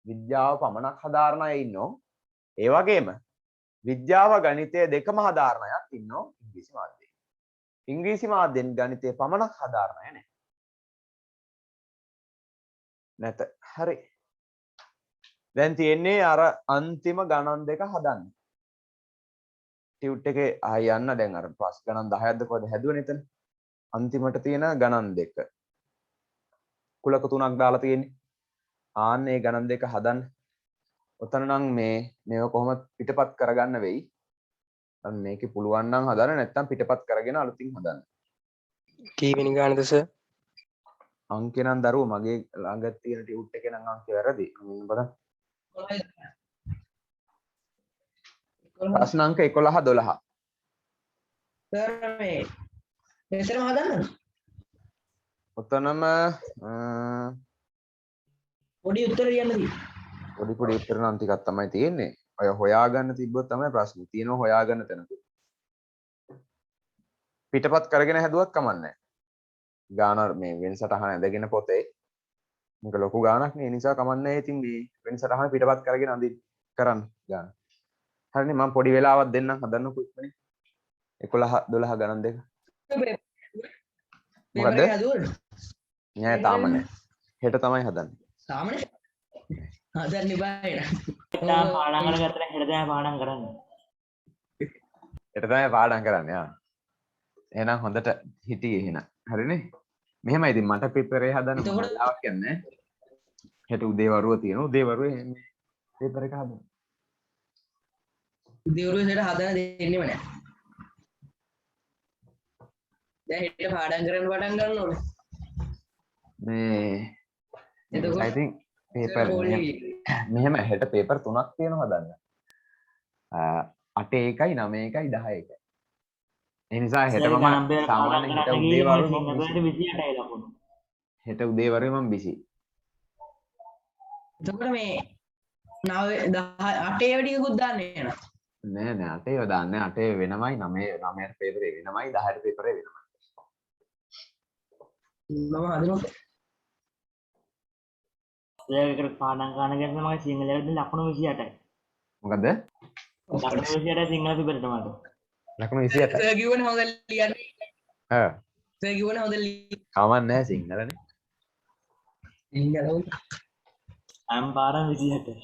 විද්‍යාව පමණක් හදාරන අය ඉන්නවා. ඒ වගේම විද්‍යාව ගණිතය දෙකම හදාරන අයත් ඉන්නවා ඉංග්‍රීසි මාධ්‍යයෙන්. ඉංග්‍රීසි මාධ්‍යෙන් ගණිතය පමණක් හදාරන අය නැහැ. නැත. හරි. දැන් තියෙන්නේ අර අන්තිම ගණන් දෙක හදන්න. ටියුට් එකේ ආය යන්න දැන් අර පස් ගණන් 10ක්ද කොහෙද හැදුවනේ එතන. අන්තිමට තියෙන ගණන් දෙක. කුලක තුනක් දාලා තියෙන්නේ. ආන්නේ ගණන් දෙක හදන්න. ඔතන නම් මේව කොහොමද පිටපත් කරගන්න වෙයි. දැන් මේකේ පුළුවන් නම් හදන්න නැත්නම් පිටපත් කරගෙන අලුතින් හදන්න. කීවෙනි ගානද සර්? අංකේ නම් දරුවෝ මගේ ළඟ තියෙන ටියුට් එකේ නම් අංකේ වැරදි. මම බලන්න. ප්‍රශ්න අංක 11 12. සර් මේ මෙතනම හදන්නද? ඔතනම පොඩි උත්තර ලියන්න තියෙන්නේ. පොඩි උත්තර නම් ටිකක් තමයි තියෙන්නේ. ඔය හොයාගන්න තිබ්බොත් තමයි ප්‍රශ්නේ. තියෙනවා හොයාගන්න තැනක. පිටපත් කරගෙන හැදුවත් කමන්නේ. ගාන මේ වෙනසටහන ඇඳගෙන පොතේ මේක ලොකු ගානක් නේ. ඒ නිසා කමන්නේ. ඉතින් මේ වෙනසටහන පිටපත් කරගෙන අඳින්න කරන්න ගාන. හරිනේ මම පොඩි වෙලාවක් දෙන්නම් හදන්නකෝ ඉක්මනින්. 11 12 ගණන් දෙක. මොකද? නෑ තාම නෑ. හෙට තමයි හදන්නේ. සාමාන්‍ය හදන්න බෑ නේද? තාම පාඩම් කරගත්තා හෙට තමයි පාඩම් කරන්නේ. හෙට තමයි පාඩම් කරන්නේ. ආ. එහෙනම් හොඳට හිටියේ එහෙනම්. හරිනේ? මෙහෙමයි ඉතින් මට පේපර් එක හදන්න වෙලාවක් යන්නේ. හෙට උදේ වරුව තියෙනවා. උදේ වරුවේ මේ පේපර් එක හදන්න. උදේ වරුවේ හදන්න දෙන්නෙම නෑ. දැන් හෙට පාඩම් කරන්න පටන් ගන්න ඕනේ. මේ එතකොට I think paper මෙහෙම හෙට paper 3ක් තියෙනවා හදන්න. 8 1යි 9 1යි 10 1යි. ඒ නිසා හෙට මම සාමාන්‍යයෙන් හෙට උදේ වරුවේ මම 28යි ලකුණු. හෙට උදේ වරුවේ මම busy. එතකොට මේ 9 8 වැඩිකුත් දාන්නේ නෑ නෑ 8 දාන්නේ 8 වෙනමයි 9ට paper එක වෙනමයි 10ට paper එක වෙනමයි. මම හදනකොට ඒකට පාඩම් කරන ගැන මගේ සිංහලයට ලකුණු 28යි. මොකද? ලකුණු 28යි සිංහල පෙපරේට මට. ලකුණු 28යි. සර් කිව්වනේ හොඳ ලියන්නේ. හා. සර් කිව්වනේ හොඳ ලියන්නේ. කමක් නැහැ සිංහලනේ. සිංහල අම් පාඩම් 28යි.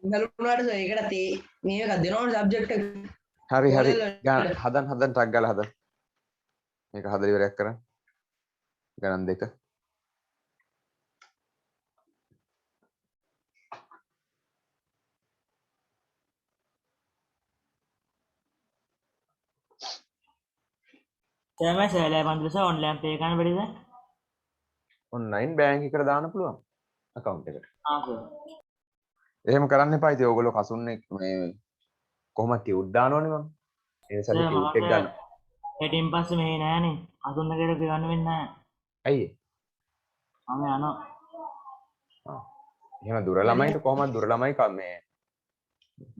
සිංහල වුණාට සර් ඒකට මේක දෙනවනේ සබ්ජෙක්ට් එක. හරි හදන්න ටක් ගාලා හදන්න. මේක හදලා ඉවරයක් කරන්න. ගණන් දෙක. තමයි සෑලෑ පන්තිස ඔන්ලයින් පේ කරන්න බැරිද? ඔන්ලයින් බැංක් එකට දාන්න පුළුවන්. account එකට. ආ සර්. එහෙම කරන්න එපා. ඉතින් ඕගොල්ලෝ කසුන්නේ මේ කොහොමද ටියුට් දානවනේ මම. ඒ නිසා ටියුට් එක ගන්න. හෙටින් පස්සේ මෙහෙ නෑනේ. අසුන්න කෙරේ ගන්න වෙන්නේ නෑ. ඇයි ඒ? මම යනවා. එහෙම දුර ළමයිට කොහොමද දුර ළමයි මේ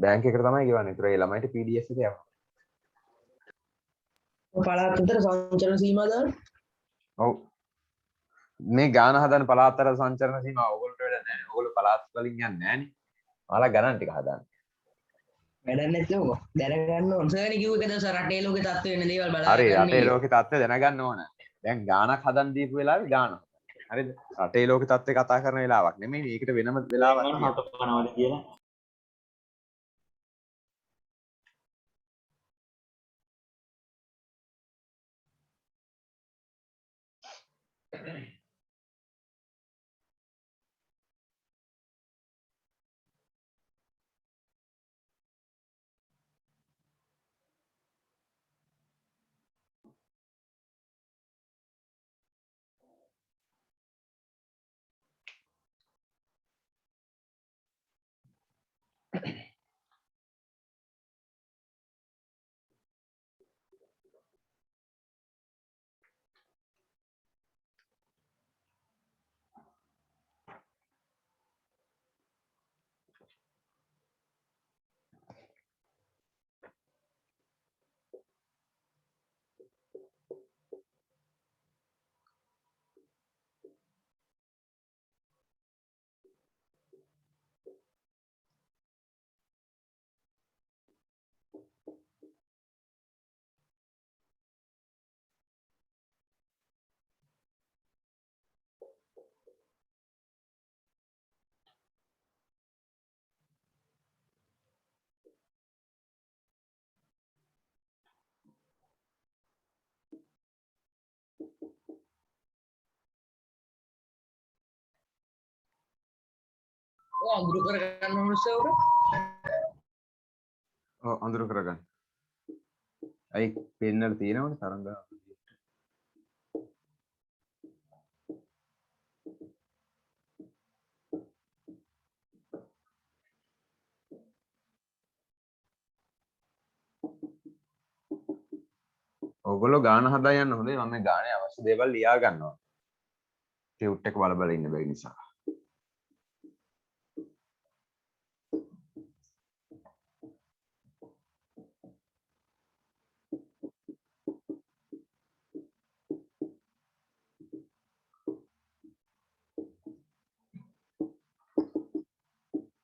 බැංක් එකට තමයි ගෙවන්නේ. ඒතර ඒ ළමයිට PDF එක යනවා. පළාත් අතර සංචලන සීමා දාන්න. ඔව්. මේ ගාන හදන පළාත් අතර සංචලන සීමා ඕගොල්ලන්ට වැඩ නැහැ. ඕගොල්ලෝ පළාත් වලින් යන්නේ නැහනේ. ඔයාලා ගණන් ටික හදන්න. වැඩක් නැත්නම් දැනගන්න ඕන. සර්නි කිව්ව එකද සර් රටේ ලෝකේ තත්ත්ව වෙන දේවල් හරි බලාගන්න. රටේ ලෝකේ තත්ත්වය දැනගන්න ඕන. දැන් ගානක් හදන් දීපු වෙලාවේ ගාන. හරිද? රටේ ලෝක තත්ත්වේ කතා කරන වෙලාවක් නෙමෙයි. මේකට වෙනම වෙලාවක් මම තියෙනවා. හට කනවද කියලා ඔය අඳුරු කරගන්න ඕනසේ උර. ඔව් අඳුර කරගන්න. අයි පෙන්නලා තියෙනවනේ තරංග. ඔයගොල්ලෝ ගාන හදා යන්න හොඳයි. මම මේ ගානේ අවශ්‍ය දේවල් ලියා ගන්නවා. ටියුට් එක බල බල ඉන්න බැරි නිසා.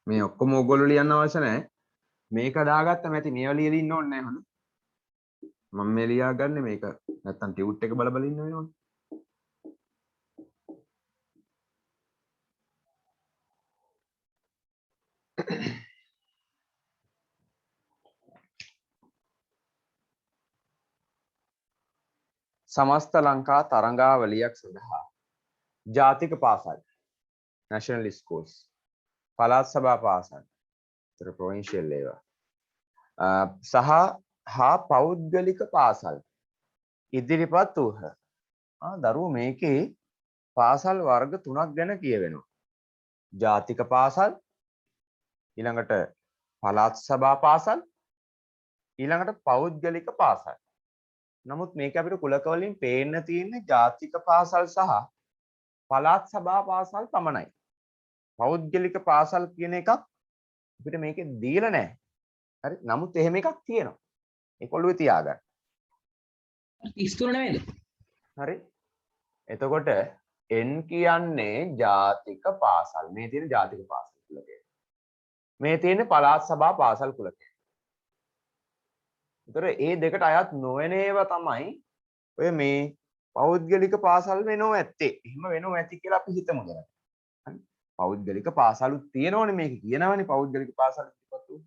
මේ ඔක්කොම ඔයගොල්ලෝ ලියන්න අවශ්‍ය නැහැ. මේක දාගත්තම ඇති මේවා ලියලා ඉන්න ඕනේ නැහැ හොඳ. මම මේ ලියා ගන්න මේක නැත්තම් ටියුට් එක බල බල ඉන්න වෙනවනේ. සමස්ත ලංකා තරංගාවලියක් සඳහා ජාතික පාසල් national schools පළාත් සභා පාසල් provincial ඒවා සහ හා පෞද්ගලික පාසල් ඉදිරිපත් වූහ. දරුවෝ මේකේ පාසල් වර්ග 3ක් ගැන කියවෙනවා. ජාතික පාසල්, ඊළඟට පළාත් සභා පාසල්, ඊළඟට පෞද්ගලික පාසල්. නමුත් මේක අපිට කුලක වලින් පේන්න තියෙන්නේ ජාතික පාසල් සහ පළාත් සභා පාසල් පමණයි. පෞද්ගලික පාසල් කියන එකක් අපිට මේකේ දීලා නැහැ. හරි. නමුත් එහෙම එකක් තියෙනවා. ඒක ඔළුවේ තියාගන්න. 33 නෙමෙයිද? හරි. එතකොට N කියන්නේ ජාතික පාසල්. මේ තියෙන ජාතික පාසල් කුලකය. මේ තියෙන පළාත් සභා පාසල් කුලකය. ඒතර ඒ දෙකට අයත් නොවන ඒවා තමයි ඔය මේ පෞද්ගලික පාසල් වෙනව ඇත්තේ. එහෙම වෙනව ඇති කියලා අපි හිතමු දැන්. හරි. පෞද්ගලික පාසලුත් තියෙනවනේ මේක කියනවනේ පෞද්ගලික පාසල් ඉතිපත් උ.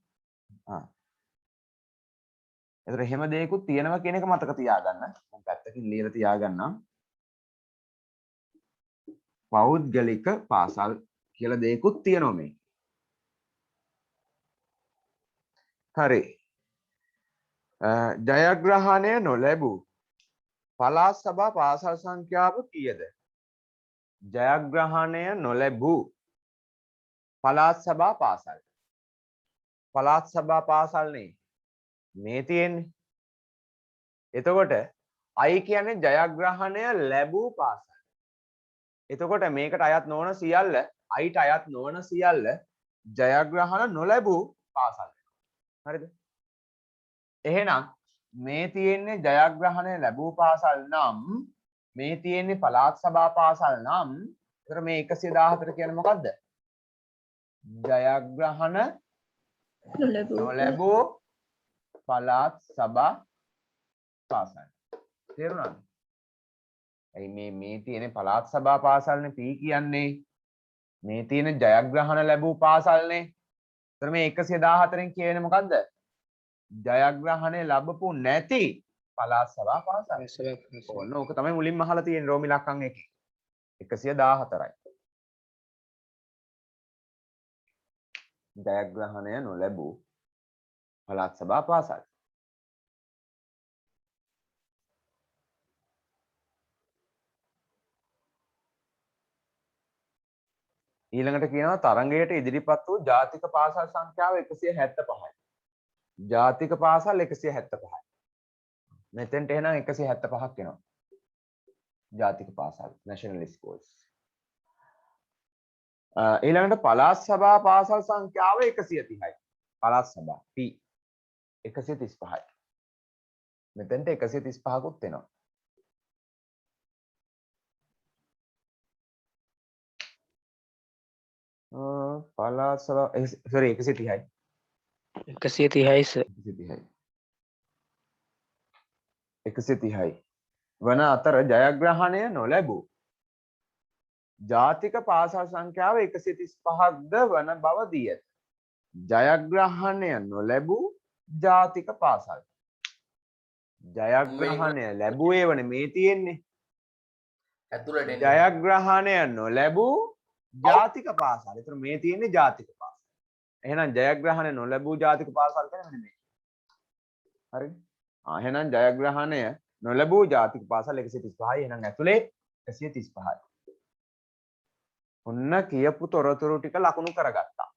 ඒතර එහෙම දෙයක්ත් තියෙනවා කියන එක මතක තියාගන්න. මම පැත්තකින් ලියලා තියාගන්නම්. පෞද්ගලික පාසල් කියලා දෙයක්ත් තියෙනවා මේ. හරි. ජයග්‍රහණය නොලැබූ පළාත් සභා පාසල් සංඛ්‍යාව කීයද? ජයග්‍රහණය නොලැබූ පළාත් සභා පාසල්. පළාත් සභා පාසල්නේ මේ තියෙන්නේ. එතකොට I කියන්නේ ජයග්‍රහණය ලැබූ පාසල්. එතකොට මේකට අයත් නොවන සියල්ල Iට අයත් නොවන සියල්ල ජයග්‍රහණ නොලැබූ පාසල්. හරිද? එහෙනම් මේ තියෙන්නේ ජයග්‍රහණය ලැබූ පාසල් නම් මේ තියෙන්නේ පළාත් සභා පාසල් නම් ඒතර මේ 114 කියන්නේ මොකද්ද? ජයග්‍රහණ නොලැබූ පළාත් සභා පාසල්. තේරුණාද? ඇයි මේ තියෙන පළාත් සභා පාසල්නේ P කියන්නේ. මේ තියෙන ජයග්‍රහණ ලැබූ පාසල්නේ. එතන මේ 114න් කියවෙන්නේ මොකද්ද? ජයග්‍රහණය ලැබපු නැති පළාත් සභා පාසල්. ඔන්න ඕක තමයි මුලින්ම අහලා තියෙන්නේ රෝමි ලක්කම් 1. 114යි. ජයග්‍රහණය නොලැබූ පළාත් සභා පාසල්. ඊළඟට කියනවා තරඟයට ඉදිරිපත් වූ ජාතික පාසල් සංඛ්‍යාව 175යි. ජාතික පාසල් 175යි. මෙතෙන්ට එහෙනම් 175ක් එනවා. ජාතික පාසල් national schools. ඊළඟට පළාත් සභා පාසල් සංඛ්‍යාව 130යි. පළාත් සභා P 135යි. මෙතෙන්ට 135කුත් එනවා. පළාත් සභා sorry 130යි. 130යි සර්. 130යි. වන අතර ජයග්‍රහණය නොලැබූ ජාතික පාසල් සංඛ්‍යාව 135ක්ද වන බව දී ඇත. ජයග්‍රහණය නොලැබූ ජාතික පාසල්. ජයග්‍රහණය ලැබුවේ වනේ මේ තියෙන්නේ. ඇතුළට එන්න. ජයග්‍රහණය නොලැබූ ජාතික පාසල්. ඒතර මේ තියෙන්නේ ජාතික පාසල්. එහෙනම් ජයග්‍රහණය නොලැබූ ජාතික පාසල් කියන්නේ මෙන්න මේ. හරිද? එහෙනම් ජයග්‍රහණය නොලැබූ ජාතික පාසල් 135යි. එහෙනම් ඇතුලේ 135යි. ඔන්න කියපු තොරතුරු ටික ලකුණු කරගත්තා.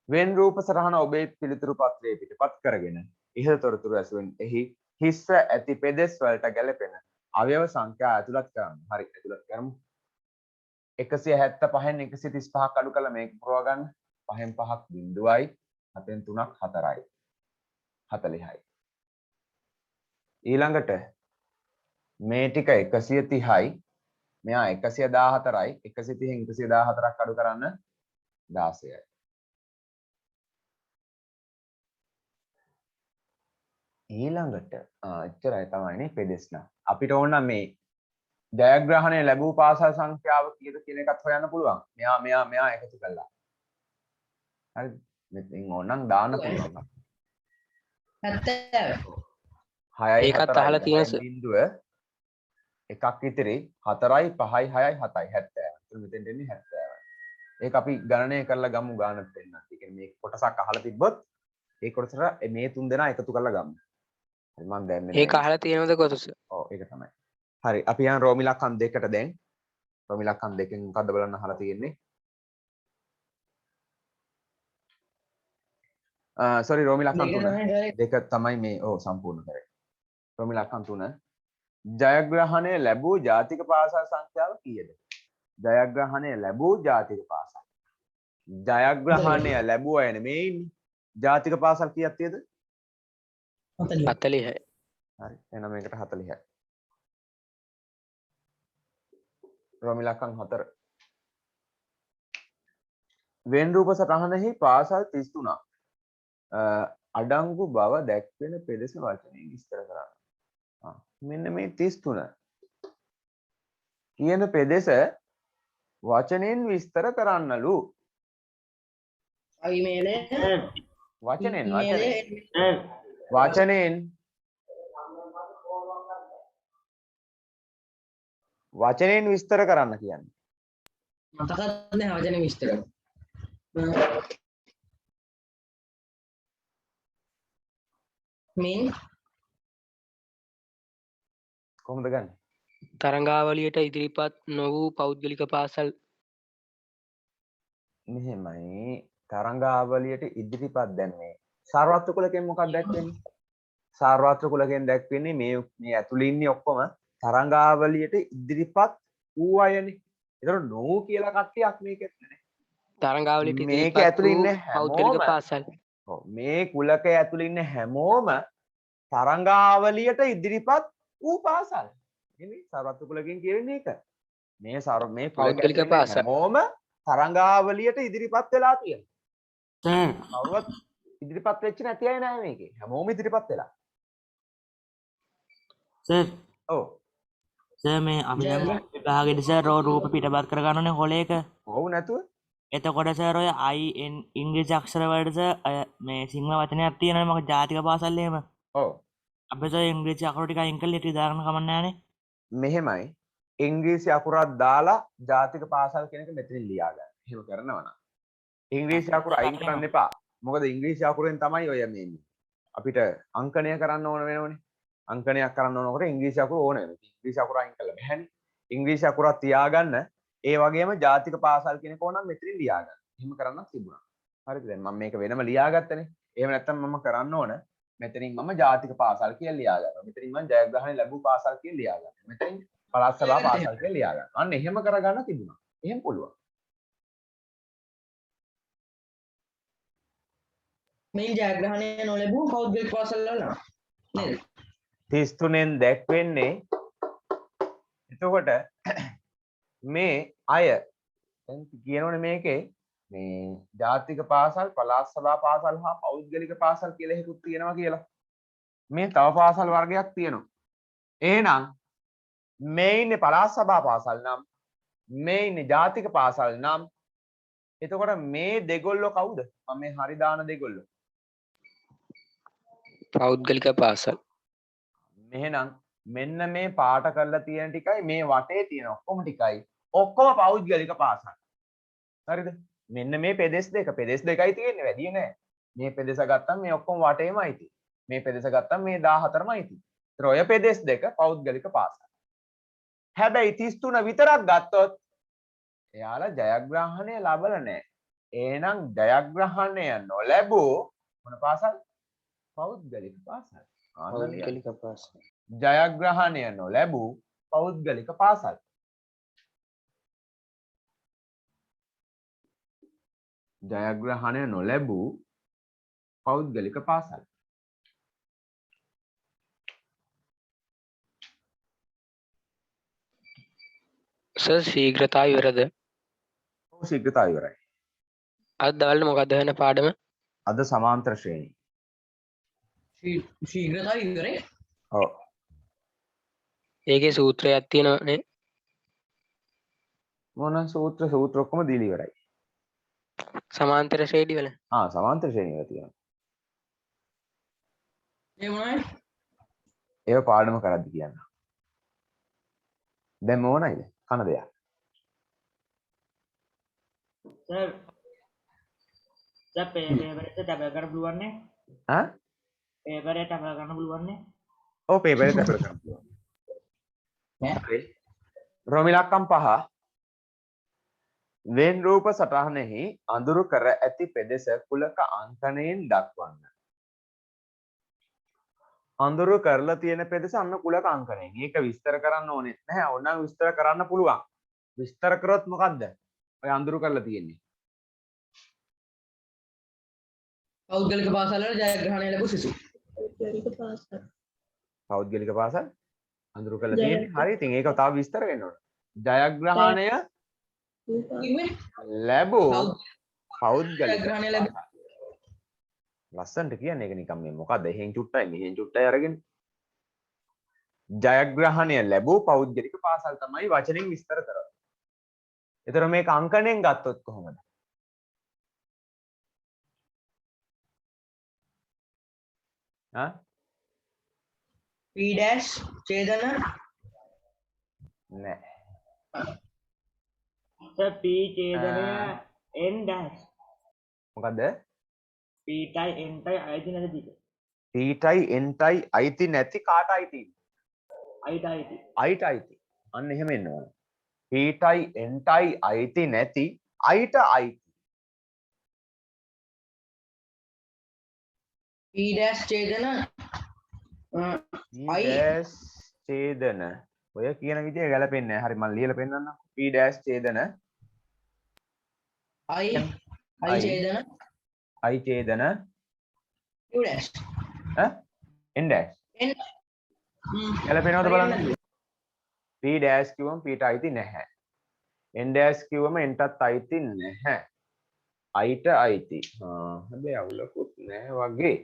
වෙන් රූප සටහන ඔබේ පිළිතුරු පත්‍රයේ පිටපත් කරගෙන ඉහළ තොරතුරු ඇසුරින් එහි හිස්ව ඇති පෙදෙස් වලට ගැලපෙන අවයව සංඛ්‍යා ඇතුළත් කරන්න. හරි ඇතුළත් කරමු. 175න් 135ක් අඩු කළා මේක පුරව ගන්න. 5න් 5ක් බිඳුවයි 7න් 3ක් 4යි 40යි. ඊළඟට මේ ටික 130යි මෙයා 114යි 130න් 114ක් අඩු කරන්න 16යි. ඊළඟට එච්චරයි තමයිනේ පෙදෙස් නම් අපිට ඕන නම් මේ ජයග්‍රහණය ලැබූ පාසල් සංඛ්‍යාව කීයද කියන එකත් හොයන්න පුළුවන්. මෙයා එකතු කළා. හරිද? මෙතෙන් ඕනනම් දාන්න පුළුවන්. 70. 6යි ඒකත් අහලා තියෙනවා සර්. බිඳුව එකක් ඉතිරි 4යි 5යි 6යි 7යි 70. එතන මෙතෙන්ට එන්නේ 70. ඒක අපි ගණනය කරලා ගමු ගානක් දෙන්න. ඒ කියන්නේ මේ කොටසක් අහලා තිබ්බොත් ඒ කොටසට මේ තුන් දෙනා එකතු කරලා ගමු. හරි මම දැන් ඒක අහලා තියෙනවද කොටස? ඔව් ඒක තමයි. හරි අපි යන් රෝමි ලක්කම් දෙකට දැන් රෝමි ලක්කම් දෙකෙන් මොකද්ද බලන්න අහලා තියෙන්නේ. sorry රෝමි ලක්කම් තුන දෙක තමයි මේ ඔව් සම්පූර්ණ කරේ. රෝමි ලක්කම් තුන ජයග්‍රහණය ලැබූ ජාතික පාසල් සංඛ්‍යාව කීයද? ජයග්‍රහණය ලැබූ ජාතික පාසල්. ජයග්‍රහණය ලැබුවා යන්නේ මේ ඉන්නේ. ජාතික පාසල් කීයක් තියෙද? 40යි. හරි එහෙනම් මේකට 40යි. රෝමි ලක්කම් 4. වෙන් රූප සටහනෙහි පාසල් 33ක් අඩංගු බව දැක්වෙන පෙදෙස වචනයෙන් විස්තර කරන්න. මෙන්න මේ 33 කියන පෙදෙස වචනෙන් විස්තර කරන්නලු. අයිමේලේ වචනෙන් සර් වචනෙන් විස්තර කරන්න කියන්නේ. මතකත් නැහැ වචන විස්තර. මින් කොහොමද ගන්න? තරංගාවලියට ඉදිරිපත් නොවූ පෞද්ගලික පාසල් මෙහෙමයි තරංගාවලියට ඉදිරිපත් දැන්නේ සාර්වත්‍ර කුලකෙන් මොකක්ද දැක්වෙන්නේ? සාර්වත්‍ර කුලකෙන් දැක්වෙන්නේ මේ ඇතුළේ ඉන්නේ ඔක්කොම තරංගාවලියට ඉදිරිපත් වූ අයනේ. ඒතර නෝ කියලා කට්ටියක් මේකෙත් නැහැ. තරංගාවලියට මේක ඉදිරිපත් ඇතුළේ වූ ඉන්නේ පෞද්ගලික හැමෝම පාසල් ඔව් මේ කුලකයේ ඇතුළේ ඉන්න හැමෝම තරංගාවලියට ඉදිරිපත් වූ පාසල්. නෙමෙයි සාර්වත්‍ර කුලකෙන් කියන්නේ ඒක. මේ මේ පෞද්ගලික කුලකයේ පාසල්. හැමෝම තරංගාවලියට ඉදිරිපත් වෙලා තියෙනවා. සර් කවුරුවත් ඉදිරිපත් වෙච්ච නැති අය නෑ මේකේ. හැමෝම ඉදිරිපත් වෙලා. සර් ඔව් සර් මේ අපි දැන් ජයග්‍රහ- විභාගෙදි සර් ඔය රූප පිටපත් කර ගන්නනේ හොලේක. ඔව් නැතුව එතකොට සර් ඔය ඉංග්‍රීසි අක්ෂර වලට සර් මේ සිංහල වචනයක් තියෙනවනේ මගේ ජාතික පාසල් එහෙම. ඔව් අපි සර් ඉංග්‍රීසි අකුරු ටික අයින් කරලා ඊට දාන්න කමක් නැහනේ. මෙහෙමයි ඉංග්‍රීසි අකුරක් දාලා ජාතික පාසල් කියන එක මෙතනින් ලියා ගන්න. එහෙම කරනවා නම් ඉංග්‍රීසි අකුර අයින් කරන්න එපා. මොකද ඉංග්‍රීසි අකුරෙන් තමයි ඔය මේ අපිට අංකණය කරන්න ඕන වෙනවනේ. අංකණයක් කරන්න ඕනකොට ඉංග්‍රීසි අකුර ඕන වෙනවා. ඉංග්‍රීසි අකුර අයින් කළා බෑනේ. ඉංග්‍රීසි අකුරක් තියාගන්න ඒ වගේම ජාතික පාසල් කියන එක ඕනම් මෙතනින් ලියා ගන්න. එහෙම කරන්නත් තිබුණා. හරිද? දැන් මම මේක වෙනම ලියාගත්තනේ. එහෙම නැත්නම් මම කරන්න ඕන මෙතනින් මම ජාතික පාසල් කියලා ලියා ගන්නවා. මෙතනින් මම ජයග්‍රහණය ලැබූ පාසල් කියලා ලියා ගන්නවා. මෙතනින් පළාත් සභා පාසල් කියලා ලියා ගන්නවා. අන්න එහෙම කරගන්න තිබුණා. එහෙම පුළුවන්. මේ ජයග්‍රහණය නොලැබූ පෞද්ගලික පාසල් වල නම් නේද? 33න් දැක්වෙන්නේ එතකොට මේ අය දැන් කියනෝනේ මේකේ මේ ජාතික පාසල් පළාත් සභා පාසල් හා පෞද්ගලික පාසල් කියලා එකකුත් තියෙනවා කියලා. මේ තව පාසල් වර්ගයක් තියෙනවා. එහෙනම් මේ ඉන්නේ පළාත් සභා පාසල් නම් මේ ඉන්නේ ජාතික පාසල් නම් එතකොට මේ දෙගොල්ලෝ කවුද? මම මේ හරි දාන දෙගොල්ලෝ. පෞද්ගලික පාසල්. මෙහෙනම් මෙන්න මේ පාට කරලා තියෙන ටිකයි මේ වටේ තියෙන ඔක්කොම ටිකයි ඔක්කොම පෞද්ගලික පාසල්. හරිද? මෙන්න මේ පෙදෙස් දෙකයි තියෙන්නේ වැඩි නෑ. මේ පෙදෙස ගත්තම මේ ඔක්කොම වටේමයි තියෙන්නේ. මේ පෙදෙස ගත්තම මේ 14මයි තියෙන්නේ. ඒතර ඔය පෙදෙස් දෙක පෞද්ගලික පාසල්. හැබැයි 33 විතරක් ගත්තොත් එයාලා ජයග්‍රහණය ලබල නෑ. එහෙනම් ජයග්‍රහණය නොලැබූ මොන පාසල්? පෞද්ගලික පාසල්. පෞද්ගලික පාසල්. ජයග්‍රහණය නොලැබූ පෞද්ගලික පාසල්. ජයග්‍රහණය නොලැබූ පෞද්ගලික පාසල්. සර් ශීඝ්‍රතාව ඉවරද? ඔව් ශීඝ්‍රතාව ඉවරයි. අද දවල්ට මොකක්ද වෙන පාඩම? අද සමාන්තර ශ්‍රේණි. ශීඝ්‍රතාව ඉවරේ. ඔව්. ඒකේ සූත්‍රයක් තියෙනවනේ. මොන සූත්‍ර ඔක්කොම දීලා ඉවරයි. සමාන්තර ශ්‍රේණි වල. සමාන්තර ශ්‍රේණි වල තියෙනවා. ඒ මොනවද? ඒව පාඩම කරද්දි කියන්න. දැන් මොනයිද? කන දෙයක්. සර් පේපර් එක ටැබ් කරන්න පුළුවන් නේ? ඈ? පේපර් එක ටැබ් කරන්න පුළුවන් නේ? ඔව් පේපර් එක තැපර කරන්න පුළුවන්. හරි. රොමිලක්කම් 5 වෙන් රූප සටහනෙහි අඳුරු කර ඇති පෙදෙස කුලක අංකණයෙන් දක්වන්න. අඳුරු කරලා තියෙන පෙදෙස අන්න කුලක අංකණයෙන්. ඒක විස්තර කරන්න ඕනේ නැහැ. ඕනනම් විස්තර කරන්න පුළුවන්. විස්තර කරොත් මොකද්ද? ඔය අඳුරු කරලා තියෙන්නේ. පෞද්ගලික පාසල් වල ජයග්‍රහණය ලැබූ සිසු. පෞද්ගලික පාසල් අඳුරු කරලා තියෙන්නේ. හරි. ඉතින් ඒක තව විස්තර වෙන්න ඕන. ජයග්‍රහණය කිව්වේ ලැබූ පෞද්ගලික ජයග්‍රහණය ලැබූ පාසල්. ලස්සනට කියන්නේ ඒක නිකන් මේ මොකද්ද එහෙන් චුට්ටයි මෙහෙන් චුට්ටයි අරගෙන ජයග්‍රහණය ලැබූ පෞද්ගලික පාසල් තමයි වචනෙන් විස්තර කරන්නේ. ඒතර මේක අංකණයෙන් ගත්තොත් කොහොමද? P dash ඡේදන නෑ. සර් P ඡේදනය N dash මොකද්ද? P ටයි N ටයි අයිති නැති ටික. P-ටයි N-ටයි අයිති නැති කාට අයිති? අයිට අයිති. අයිට අයිති. අන්න එහෙම එන්න ඕන. P-ටයි N-ටයි අයිති නැති අයිට අයිති. P dash ඡේදන P-dash ඡේදන ඔය කියන විදිය ගැලපෙන්නේ නැහැ. හරි මම ලියලා පෙන්නන්නම්. P-dash ඡේදන I ඡේදන I ඡේදන Q dash N dash ගැලපෙනවද බලන්න. P dash කිව්වම P ට අයිති නැහැ. N dash කිව්වම N ටත් අයිති නැහැ. I ට අයිති. හැබැයි අවුලකුත් නැහැ වගේ.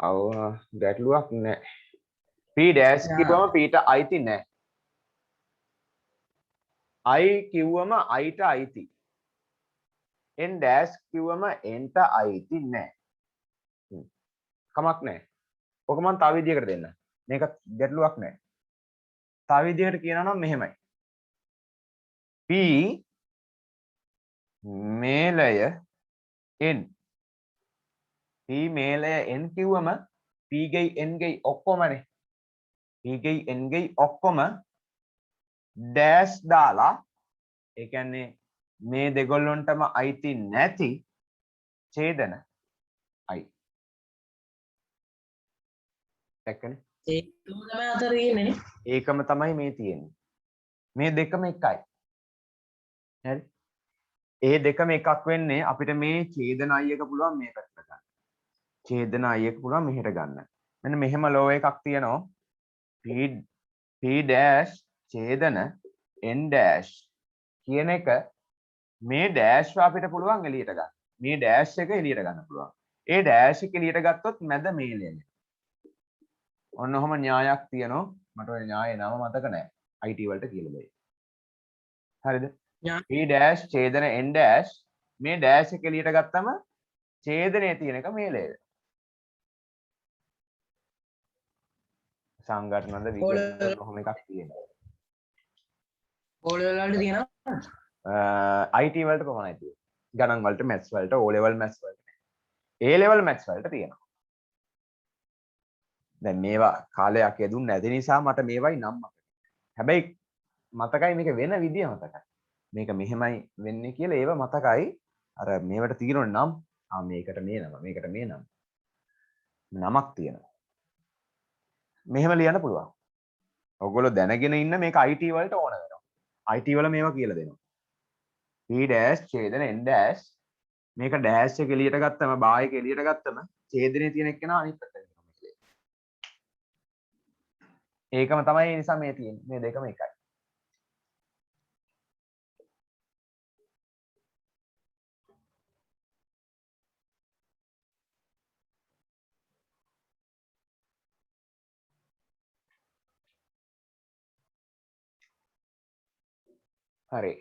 අව ගැටලුවක් නැහැ. p dash කිව්වම p ට අයිති නැහැ. i කිව්වම i ට අයිති. n dash කිව්වම n ට අයිති නැහැ. කමක් නැහැ. ඔක මම තව විදිහකට දෙන්න. මේක ගැටලුවක් නැහැ. තව විදිහකට කියනවා නම් මෙහෙමයි. p මේලය n p මේලය n කිව්වම p ගෙයි n ගෙයි ඔක්කොමනේ. p ගෙයි n ගෙයි ඔක්කොම dash දාලා ඒ කියන්නේ මේ දෙගොල්ලොන්ටම අයිති නැති ඡේදන i. දැක්කනේ? ඒකම තමයි අතර තියෙන්නේ. ඒකම තමයි මේ තියෙන්නේ. මේ දෙකම එකයි. හරි? ඒ දෙකම එකක් වෙන්නේ අපිට මේ ඡේදන i එක පුළුවන් මේ පැත්තට ගන්න. ඡේදන i එක පුළුවන් මෙහෙට ගන්න. මෙන්න මෙහෙම ලෝ එකක් තියෙනවා. p dash ඡේදන n dash කියන එක මේ dash අපිට පුළුවන් එළියට ගන්න. මේ dash එක එළියට ගන්න පුළුවන්. ඒ dash එක එළියට ගත්තොත් මැද මේලය. ඔන්න ඔහම න්‍යායක් තියෙනවා. මට ඔය න්‍යායේ නම මතක නැහැ. IT වලට කියලා දෙයි. හරිද? p dash ඡේදන n dash මේ dash එක එළියට ගත්තම ඡේදනයේ තියෙන එක මේලයද? සංඝටනද විකරණද කොහොම එකක් තියෙනවා. ඕල් වලට තියෙනවා. IT වලට පමණයි තියෙන්නේ. ගණන් වලට maths වලට O level maths වලට A level maths වලට තියෙනවා. දැන් මේවා කාලයක් යෙදුන්නේ නැති නිසා මට මේවයි නම් මතකයි. හැබැයි මතකයි මේක වෙන විදිය මතකයි. මේක මෙහෙමයි වෙන්නේ කියලා ඒව මතකයි. අර මේවට තියෙන නම් මේකට මේ නම මේකට මේ නම නමක් තියෙනවා. මෙහෙම ලියන්න පුළුවන්. ඔයගොල්ලෝ දැනගෙන ඉන්න මේක IT වලට ඕන වෙනවා. IT වල මේවා කියලා දෙනවා. p dash ඡේදන n dash මේක dash එක එළියට ගත්තම බා එක එළියට ගත්තම ඡේදනයේ තියෙන එක්කෙනා අනිත් පැත්තට යනවා. ඒකම තමයි ඒ නිසා මේ තියෙන්නේ. මේ දෙකම එකයි. හරි.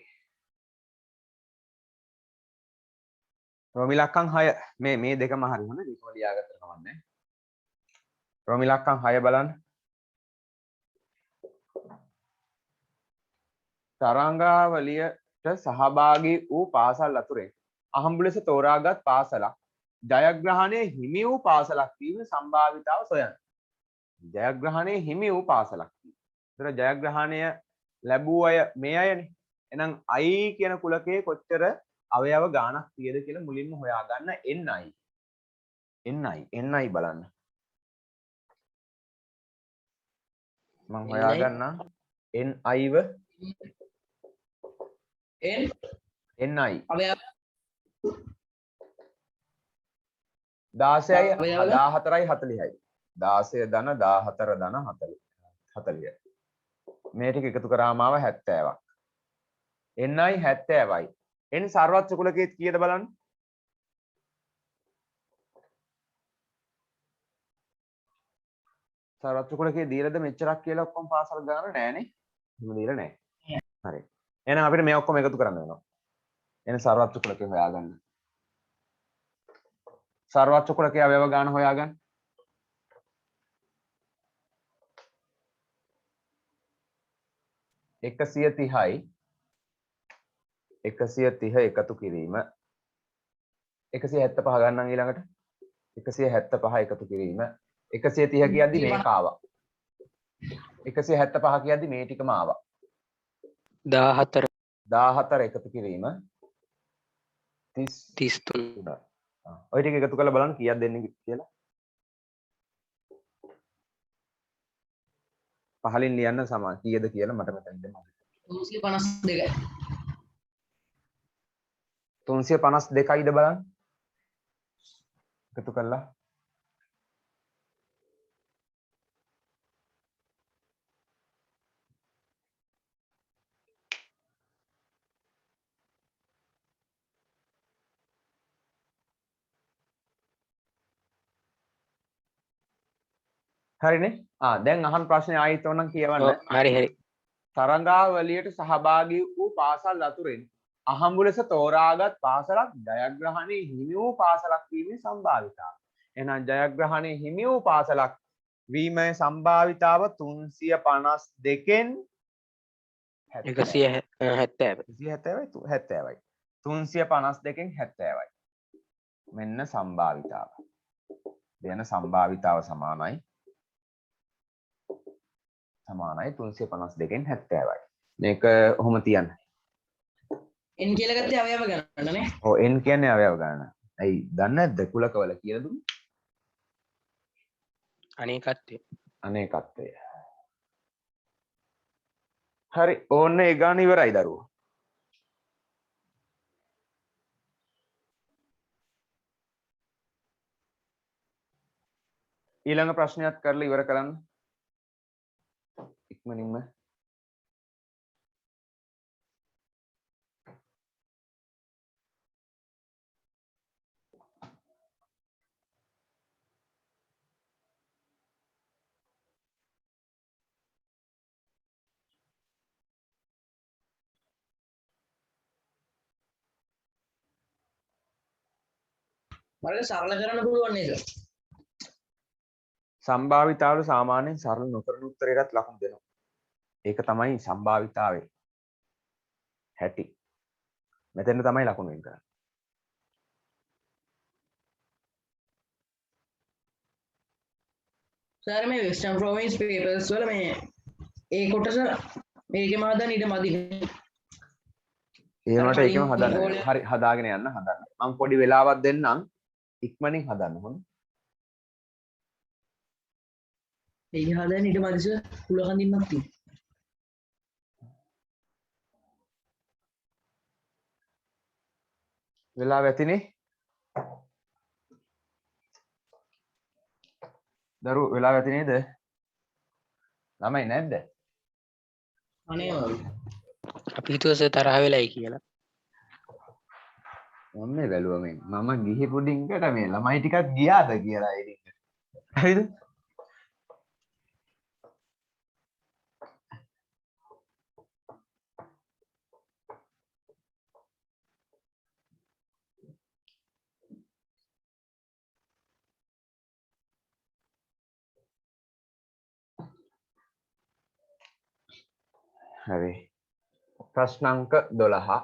රෝමි ලක්කම් 6 මේ දෙකම හරි හොඳ දෙකම ලියාගත්තට කමන්නේ. රෝමි ලක්කම් 6 බලන්න. තරංගාවලියට සහභාගී වූ පාසල් අතුරෙන් අහඹු ලෙස තෝරාගත් පාසලක් ජයග්‍රහණය හිමි වූ පාසලක් වීම සම්භාවිතාව සොයන්න. ජයග්‍රහණය හිමි වූ පාසලක් වීම. ඒතර ජයග්‍රහණය ලැබූ අය මේ අයනේ. එහෙනම් i කියන කුලකයේ කොච්චර අවයව ගාණක් තියෙද කියලා මුලින්ම හොයාගන්න ni බලන්න. මම හොයාගන්න ni ව ni අවයව 16යි 14යි 40යි 16 ධන 14 ධන 40 මේ ටික එකතු කරාම ආව 70ක් ni 70යි n සර්වත්‍ර කුලකයේ කීයද බලන්න සර්වත්‍ර කුලකයේ දීලාද මෙච්චරක් කියලා ඔක්කොම පාසල් ගාන නෑනේ එහෙම දීලා නෑ හරි එහෙනම් අපිට මේ ඔක්කොම එකතු කරන්න වෙනවා n සර්වත්‍ර කුලකයේ හොයාගන්න සර්වත්‍ර කුලකයේ අවයව ගාන හොයාගන්න 130යි 130 එකතු කිරීම 175 ගන්නම් ඊළඟට 175 එකතු කිරීම 130 කියද්දි මේක ආවා 175 කියද්දි මේ ටිකම ආවා 14 එකතු කිරීම 33 ඔය ටික එකතු කරලා බලන්න කීයක් දෙන්නේ කියලා පහලින් ලියන්න සමාන කීයද කියලා මට මෙතන දෙන්න 352යි 352යිද බලන්න එකතු කරලා හරිනේ දැන් අහන ප්‍රශ්නේ ආයෙත් ඕනනම් කියවන්න හරි හරි තරංගාවලියට සහභාගී වූ පාසල් අතුරින් අහඹු ලෙස තෝරාගත් පාසලක් ජයග්‍රහණයේ හිමි වූ පාසලක් වීමේ සම්භාවිතාව. එහෙනම් ජයග්‍රහණයේ හිමි වූ පාසලක් වීමේ සම්භාවිතාව 352න් 170 70යි 352න් 70යි. මෙන්න සම්භාවිතාව. දෙන සම්භාවිතාව සමානයි 352න් 70යි. මේක ඔහොම තියන්න. එන් කියලා ගත්තේ අවයව ගණන නේ. ඔව් n කියන්නේ අවයව ගණන. ඇයි දන්නේ නැද්ද කුලකවල කියලා දුන්නේ? අනේකත්වය අනේකත්වය. හරි ඕන්න ඒ ගාන ඉවරයි දරුවෝ. ඊළඟ ප්‍රශ්නයක් කරලා ඉවර කරන්න. ඉක්මනින්ම මට සරල කරන්න පුළුවන් නේද? සම්භාවිතාවල සාමාන්‍යයෙන් සරල නොකරන උත්තරයකට ලකුණු දෙනවා. ඒක තමයි සම්භාවිතාවේ හැටි. මෙතන තමයි ලකුණු වෙන් කරන්නේ. සර් මේ වෙස්ටර්න් ප්‍රොවින්ස් පේපර්ස් වල මේ ඒ කොටස මේකෙම හදන්න ඊට මදි. ඒකට ඒකම හදන්න. හරි හදාගෙන යන්න හදන්න. මම පොඩි වෙලාවක් දෙන්නම්. ඉක්මනින් හදන්න හොඳ. ඒක හදන්න ඊට මදි සර් කුල හඳින්නක් තියෙනවා. වෙලාව ඇතිනේ. දරුවෝ වෙලාව ඇති නේද? ළමයි නැද්ද? අනේ අපි හිතුවස තරහ වෙලයි කියලා මම මේ බැලුවා මේ මම ගිහිපු ඩිංගකට මේ ළමයි ටිකක් ගියාද කියලා ඒ ඩිංග. හරිද? හරි. ප්‍රශ්න අංක 12.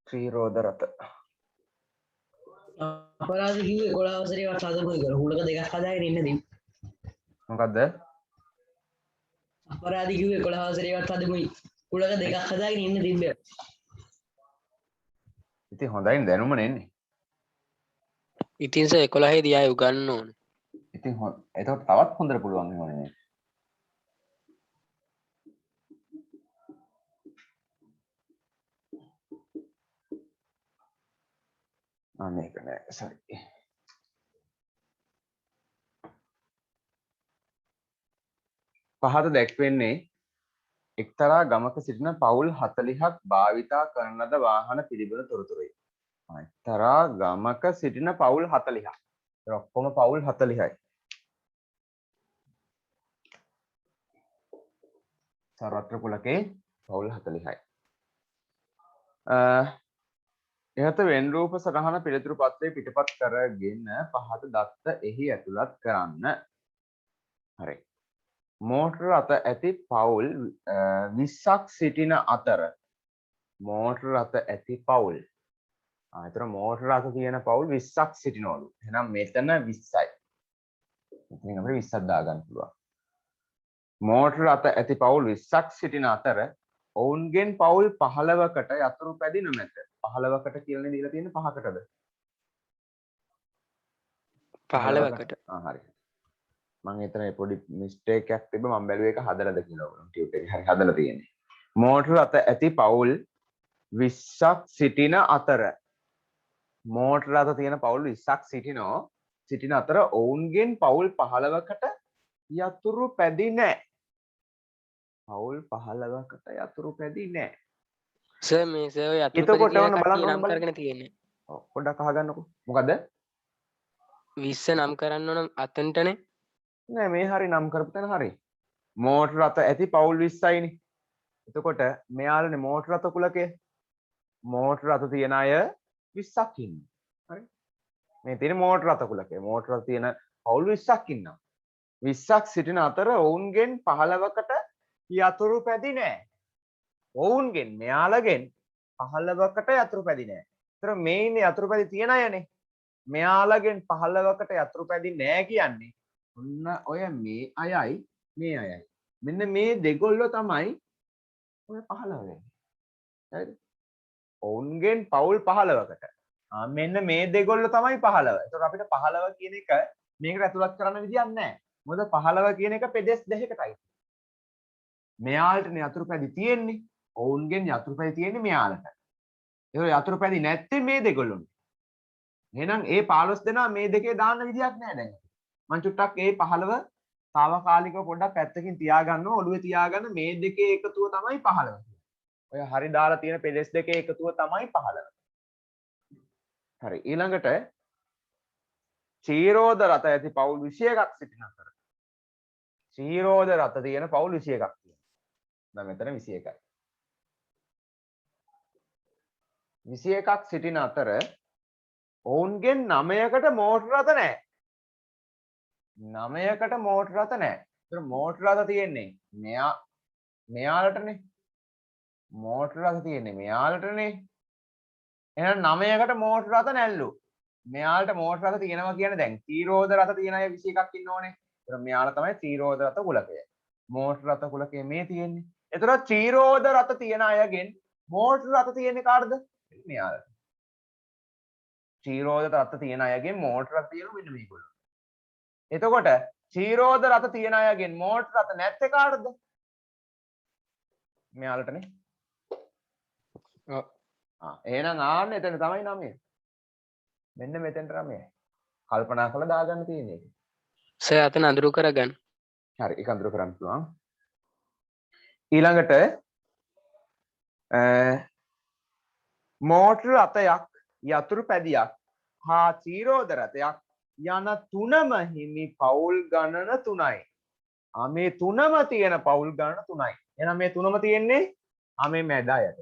ත්‍රිරෝද රත. අපරාධ කිව්වේ 11 වසරේවත් හදපු එක. හුලක දෙකක් හදාගෙන ඉන්නදී. මොකද්ද? අපරාධ කිව්වේ 11 වසරේවත් හදපුයි. හුලක දෙකක් හදාගෙන ඉන්න තිබ්බේ. ඉතින් හොඳයින් දැනුම නෙන්නේ. ඉතින් සර් 11 දී ආයෙ උගන්න ඕනේ ඉතින් එතකොට තවත් හොඳට පුළුවන් වෙනවනේ. මේක නෑ සරි. පහත දැක්වෙන්නේ එක්තරා ගමක සිටින පවුල් 40ක් භාවිතා කරන ලද වාහන පිළිබඳ තොරතුරුයි. එක්තරා ගමක සිටින පවුල් 40ක්. ඒ ඔක්කොම පවුල් 40යි. සර්වත්‍ර කුලකේ පවුල් 40යි. ඉහත වෙන් රූප සටහන පිළිතුරු පත්‍රයේ පිටපත් කරගෙන පහත දත්ත එහි ඇතුළත් කරන්න. හරි. මෝටර රථ ඇති පවුල් 20ක් සිටින අතර මෝටර රථ ඇති පවුල් එතන මෝටර රථ තියෙන පවුල් 20ක් සිටිනවලු. එහෙනම් මෙතන 20යි. ඉතින් අපිට 20ක් දාගන්න පුළුවන්. මෝටර රථ ඇති පවුල් 20ක් සිටින අතර ඔවුන්ගෙන් පවුල් 15කට යතුරු පැදිනු නැත. 15කට කියලා දීලා තියෙන්නේ 5කටද? 15කට. හරි. මම එතන පොඩි මිස්ටේක් එකක් තිබ්බ මම බැලුවේ ඒක හදලාද කියලා ඔයගොල්ලෝ ටියුට් එකේ හරි හදලා තියෙන්නේ. මෝටර රථ ඇති පවුල් 20ක් සිටින අතර මෝටර රථ තියෙන පවුල් 20ක් සිටින අතර ඔවුන්ගෙන් පවුල් 15කට යතුරු පැදි නැහැ. පවුල් 15කට යතුරු පැදි නැහැ. සර් මේ සර් ඔය අතුරුපැදි එතකොට තියෙන ඔන්න කට්ටිය බලන්න නම් කරගෙන තියෙන්නේ. ඔව් පොඩ්ඩක් අහගන්නකෝ. මොකද? 20 නම් කරන්න ඕන අතන්ටනේ. නෑ මේ හරි නම් කරපු තැන හරි. මෝටර රථ ඇති පවුල් 20යිනේ. එතකොට මෙයාලනේ මෝටර රථ කුලකය. මෝටර රථ තියන අය 20ක් ඉන්නේ. හරි. මේ තියෙන මෝටර රථ කුලකය. මෝටර රථ තියෙන පවුල් 20ක් ඉන්නවා. 20ක් සිටින අතර ඔවුන්ගෙන් 15කට යතුරු පැදි නෑ. ඔවුන්ගෙන් මෙයාලගෙන් 15කට යතුරු පැදි නෑ. ඒතර මේ ඉන්නේ යතුරු පැදි තියන අයනේ. මෙයාලගෙන් 15කට යතුරු පැදි නෑ කියන්නේ ඔන්න ඔය මේ අයයි මේ අයයි. මෙන්න මේ දෙගොල්ලෝ තමයි ඔය 15 වෙන්නේ. හරිද? ඔවුන්ගෙන් පවුල් 15කට. මෙන්න මේ දෙගොල්ලෝ තමයි 15. ඒතකොට අපිට 15 කියන එක මේකට ඇතුළත් කරන්න විදියක් නැහැ. මොකද 15 කියන එක පෙදෙස් දෙකකටයි. මෙයාලටනේ යතුරු පැදි තියෙන්නේ. ඔවුන්ගෙන් යතුරු පැදි තියෙන්නේ මෙයාලට. ඒක යතුරු පැදි නැත්තේ මේ දෙගොල්ලොනේ. එහෙනම් ඒ 15 දෙනා මේ දෙකේ දාන්න විදියක් නැහැ දැන්. මං චුට්ටක් ඒ 15 తాවකාලිකව පොඩ්ඩක් පැත්තකින් තියාගන්න ඔළුවේ තියාගන්න මේ දෙකේ එකතුව තමයි 15. ඔය හරි දාලා තියෙන පෙදෙස් දෙකේ එකතුව තමයි 15. හරි ඊළඟට ක්ෂීරෝද රථ ඇති පවුල් 21ක් සිටින අතර ක්ෂීරෝද රථ තියෙන පවුල් 21ක් තියෙනවා. දැන් මෙතන 21යි. 21ක් සිටින අතර ඔවුන්ගෙන් 9කට මෝටර රථ නැහැ. 9කට මෝටර රථ නැහැ. ඒතර මෝටර රථ තියෙන්නේ මෙයාලටනේ. මෝටර රථ තියෙන්නේ මෙයාලටනේ. එහෙනම් 9කට මෝටර රථ නැල්ලු. මෙයාලට මෝටර රථ තියෙනවා කියන්නේ දැන් ක්ෂීරෝද රථ තියෙන අය 21ක් ඉන්න ඕනේ. ඒතර මෙයාලා තමයි ක්ෂීරෝද රථ කුලකය. මෝටර රථ කුලකය මේ තියෙන්නේ. ඒතර ක්ෂීරෝද රථ තියෙන අයගෙන් මෝටර රථ තියෙන්නේ කාටද? මෙයාලට. ක්ෂීරෝද රථ තියෙන අයගෙන් මෝටර රථ තියෙනවා මෙන්න මේගොල්ලෝ. එතකොට ක්ෂීරෝද රථ තියෙන අයගෙන් මෝටර රථ නැත්තේ කාටද? මෙයාලටනේ. ඔව්. එහෙනම් ආන්න එතන තමයි 9. මෙන්න මෙතෙන්ට 9යි. කල්පනා කරලා දාගන්න තියෙන එක. සර් අතන අඳුරු කරගන්න. හරි ඒක අඳුර කරන්න පුළුවන්. ඊළඟට මෝටර රථයක් යතුරු පැදියක් හා ක්ෂීරෝද රථයක් යන තුනම හිමි පවුල් ගණන 3යි. මේ තුනම තියෙන පවුල් ගණන 3යි. එහෙනම් මේ තුනම තියෙන්නේ මේ මැද අයට.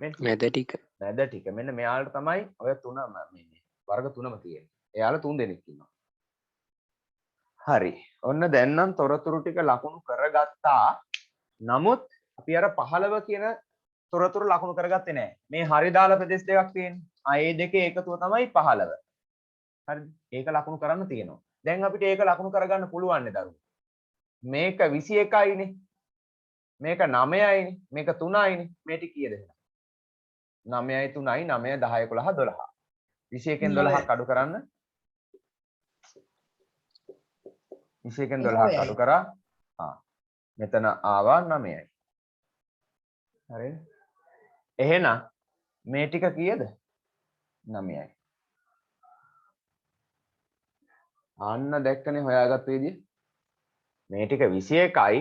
මැද ටික. මැද ටික. මෙන්න මෙයාලට තමයි ඔය තුනම මේ වර්ග තුනම තියෙන්නේ. එයාලා 3 දෙනෙක් ඉන්නවා. හරි. ඔන්න දැන් නම් තොරතුරු ටික ලකුණු කරගත්තා. නමුත් අපි අර 15 කියන තොරතුරු ලකුණු කරගත්තේ නැහැ. මේ හරි දාලා ප්‍රදේශ දෙකක් තියෙන්නේ. ඒ දෙකේ එකතුව තමයි 15. හරිද? ඒක ලකුණු කරන්න තියෙනවා. දැන් අපිට ඒක ලකුණු කරගන්න පුළුවන් නේ දරුවෝ. මේක 21යිනේ. මේක 9යිනේ. මේක 3යිනේ. මේ ටික කීයද එහෙනම්? 9යි 3යි 9 10 11 12. 21න් 12ක් අඩු කරන්න. 21න් 12ක් අඩු කරා. මෙතන ආවා 9යි. හරිද? එහෙනම් මේ ටික කීයද? 9යි. අන්න දැක්කනේ හොයාගත්ත විදිය. මේ ටික 21යි.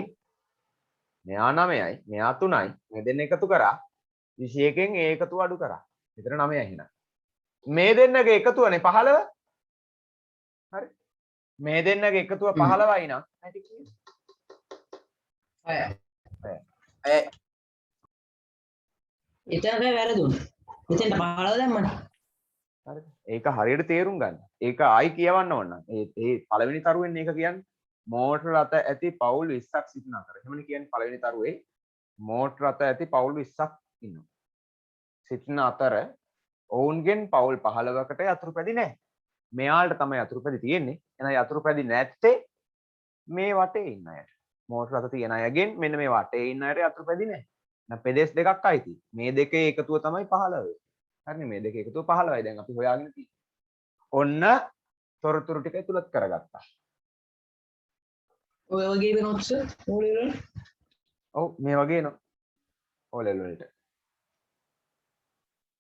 මෙයා 9යි. මෙයා 3යි. මේ දෙන්න එකතු කරා. 21න් ඒ එකතුව අඩු කරා. මෙතන 9යි එහෙනම්. මේ දෙන්නගේ එකතුවනේ 15. හරි. මේ දෙන්නගේ එකතුව 15යි නම් ඇයි කියන්නේ? 6. එතන වැරදුනේ. එතෙන් 15 දැම්මනේ. හරිද? ඒක හරියට තේරුම් ගන්න. ඒක ආයි කියවන්න ඕන. ඒ පළවෙනි තරුවෙන් මේක කියන්නේ මෝටර රථ ඇති පවුල් 20ක් සිටින අතර. එහෙමනේ කියන්නේ පළවෙනි තරුවේ මෝටර රථ ඇති පවුල් 20ක් ඉන්නවා. සිටින අතර ඔවුන්ගෙන් පවුල් 15කට යතුරු පැදි නැහැ. මෙයාලට තමයි යතුරු පැදි තියෙන්නේ. එහෙනම් යතුරු පැදි නැත්තේ මේ වටේ ඉන්න අයට. මෝටර රථ තියෙන අයගෙන් මෙන්න මේ වටේ ඉන්න අයට යතුරු පැදි නැහැ. එහෙනම් පෙදෙස් දෙකක් අයිති. මේ දෙකේ එකතුව තමයි 15. හරිනේ මේ දෙකේ එකතුව 15යි. දැන් අපි හොයාගෙන තියෙන්නේ. ඔන්න තොරතුරු ටික ඇතුළත් කරගත්තා. ඔය වගේ වෙනොත්ස් ඕලෙවල්. ඔව් මේ වගේ නෝ. ඕලෙවල් වලට.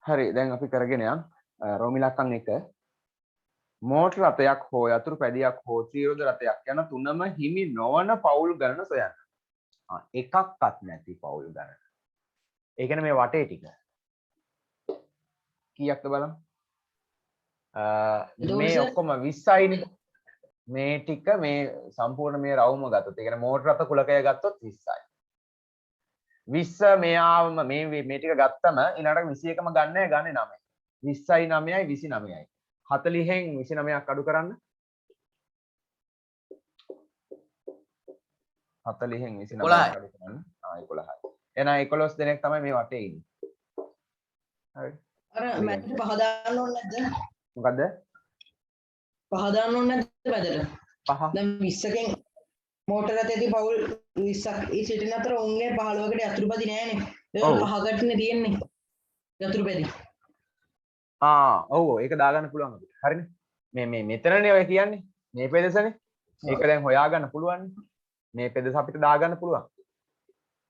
හරි දැන් අපි කරගෙන යන් රෝමිලක්කම් 1 මෝටර රථයක් හෝ යතුරු පැදියක් හෝ ක්ෂීරෝද රථයක් යන තුනම හිමි නොවන පවුල් ගණන සොයන්න. එකක්වත් නැති පවුල් ගණන. ඒ කියන්නේ මේ වටේ ටික කීයක්ද බලන්න. මේ ඔක්කොම 20යිනේ. මේ ටික මේ සම්පූර්ණ මේ රවුම ගත්තොත් ඒ කියන්නේ මෝටර රථ කුලකය ගත්තොත් 20යි. 20 මෙයාම මේ ටික ගත්තම ඊළඟට 21ම ගන්නෑ ගන්නේ 9යි. 20යි 9යි 29යි. 40න් 29ක් අඩු කරන්න. 40න් 29ක් අඩු කරන්න. 11යි. එහෙනම් 11 දෙනෙක් තමයි මේ වටේ ඉන්නේ. හරි. අර මැද පහ දාන්න ඕනේ නැද්ද? මොකද්ද? පහ දාන්න ඕනේ නැද්ද මැදට? පහ. දැන් 20කින් මෝටර රථයේදී පවුල් 20ක් ඒ සිටින අතර උන්ගේ 15කට යතුරුපැදි නෑනේ. ඒක පහකටනේ තියෙන්නේ. යතුරුපැදි. ඔව් ඒක දාගන්න පුළුවන් අපිට. හරිනේ. මේ මෙතනනේ ඔය කියන්නේ. මේ පෙදෙසනේ. ඒක දැන් හොයාගන්න පුළුවන්. මේ පෙදෙස අපිට දාගන්න පුළුවන්.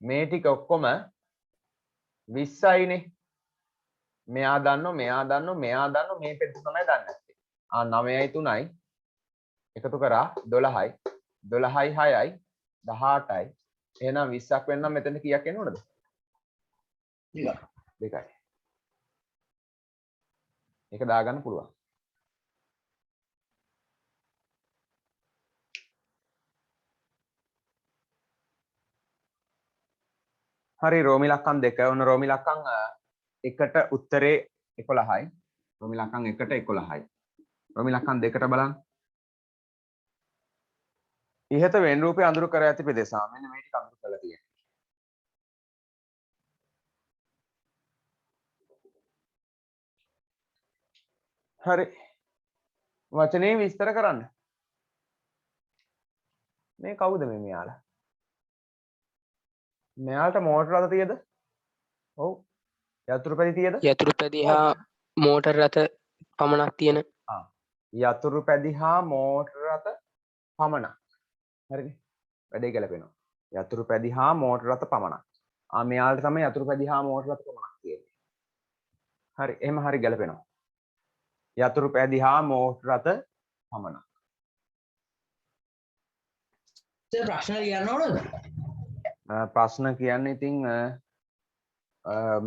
මේ ටික ඔක්කොම 20යිනේ. මෙයා දන්නෝ මෙයා දන්නෝ මෙයා දන්නෝ මේ පෙදෙස තමයි දන්නේ. 9යි 3යි එකතු කරා 12යි 12යි 6යි 18යි එහෙනම් 20ක් වෙන්නම් මෙතන කීයක් එන්න ඕනද? දෙකයි. ඒක දාගන්න පුළුවන්. හරි රෝමි ලක්කම් 2 ඔන්න රෝමි ලක්කම් එකට උත්තරේ 11යි. රෝමි ලක්කම් 1ට 11යි. රෝමි ලක්කම් 2ට බලන්න. ඉහත වෙන් රූපේ අඳුරු කර ඇති පෙදෙස. මෙන්න මේ ටික අඳුරු කරලා තියෙනවා. හරි. වචනේ විස්තර කරන්න. මේ කවුද මේ මෙයාලා? මෙයාලට මෝටර රථ තියද? ඔව්. යතුරුපැදි තියද? යතුරුපැදි හා මෝටර් රථ පමණක් තියෙන. යතුරුපැදි හා මෝටර රථ පමණක්. හරිද? වැඩේ ගැලපෙනවා. යතුරුපැදි හා මෝටර රථ පමණක්. මෙයාලට තමයි යතුරුපැදි හා මෝටර රථ පමණක් තියෙන්නේ. හරි. එහෙම හරි ගැලපෙනවා. යතුරුපැදි හා මෝටර රථ පමණක්. ප්‍රශ්න ලියන්න ඕනද? ප්‍රශ්න කියන්නේ ඉතින්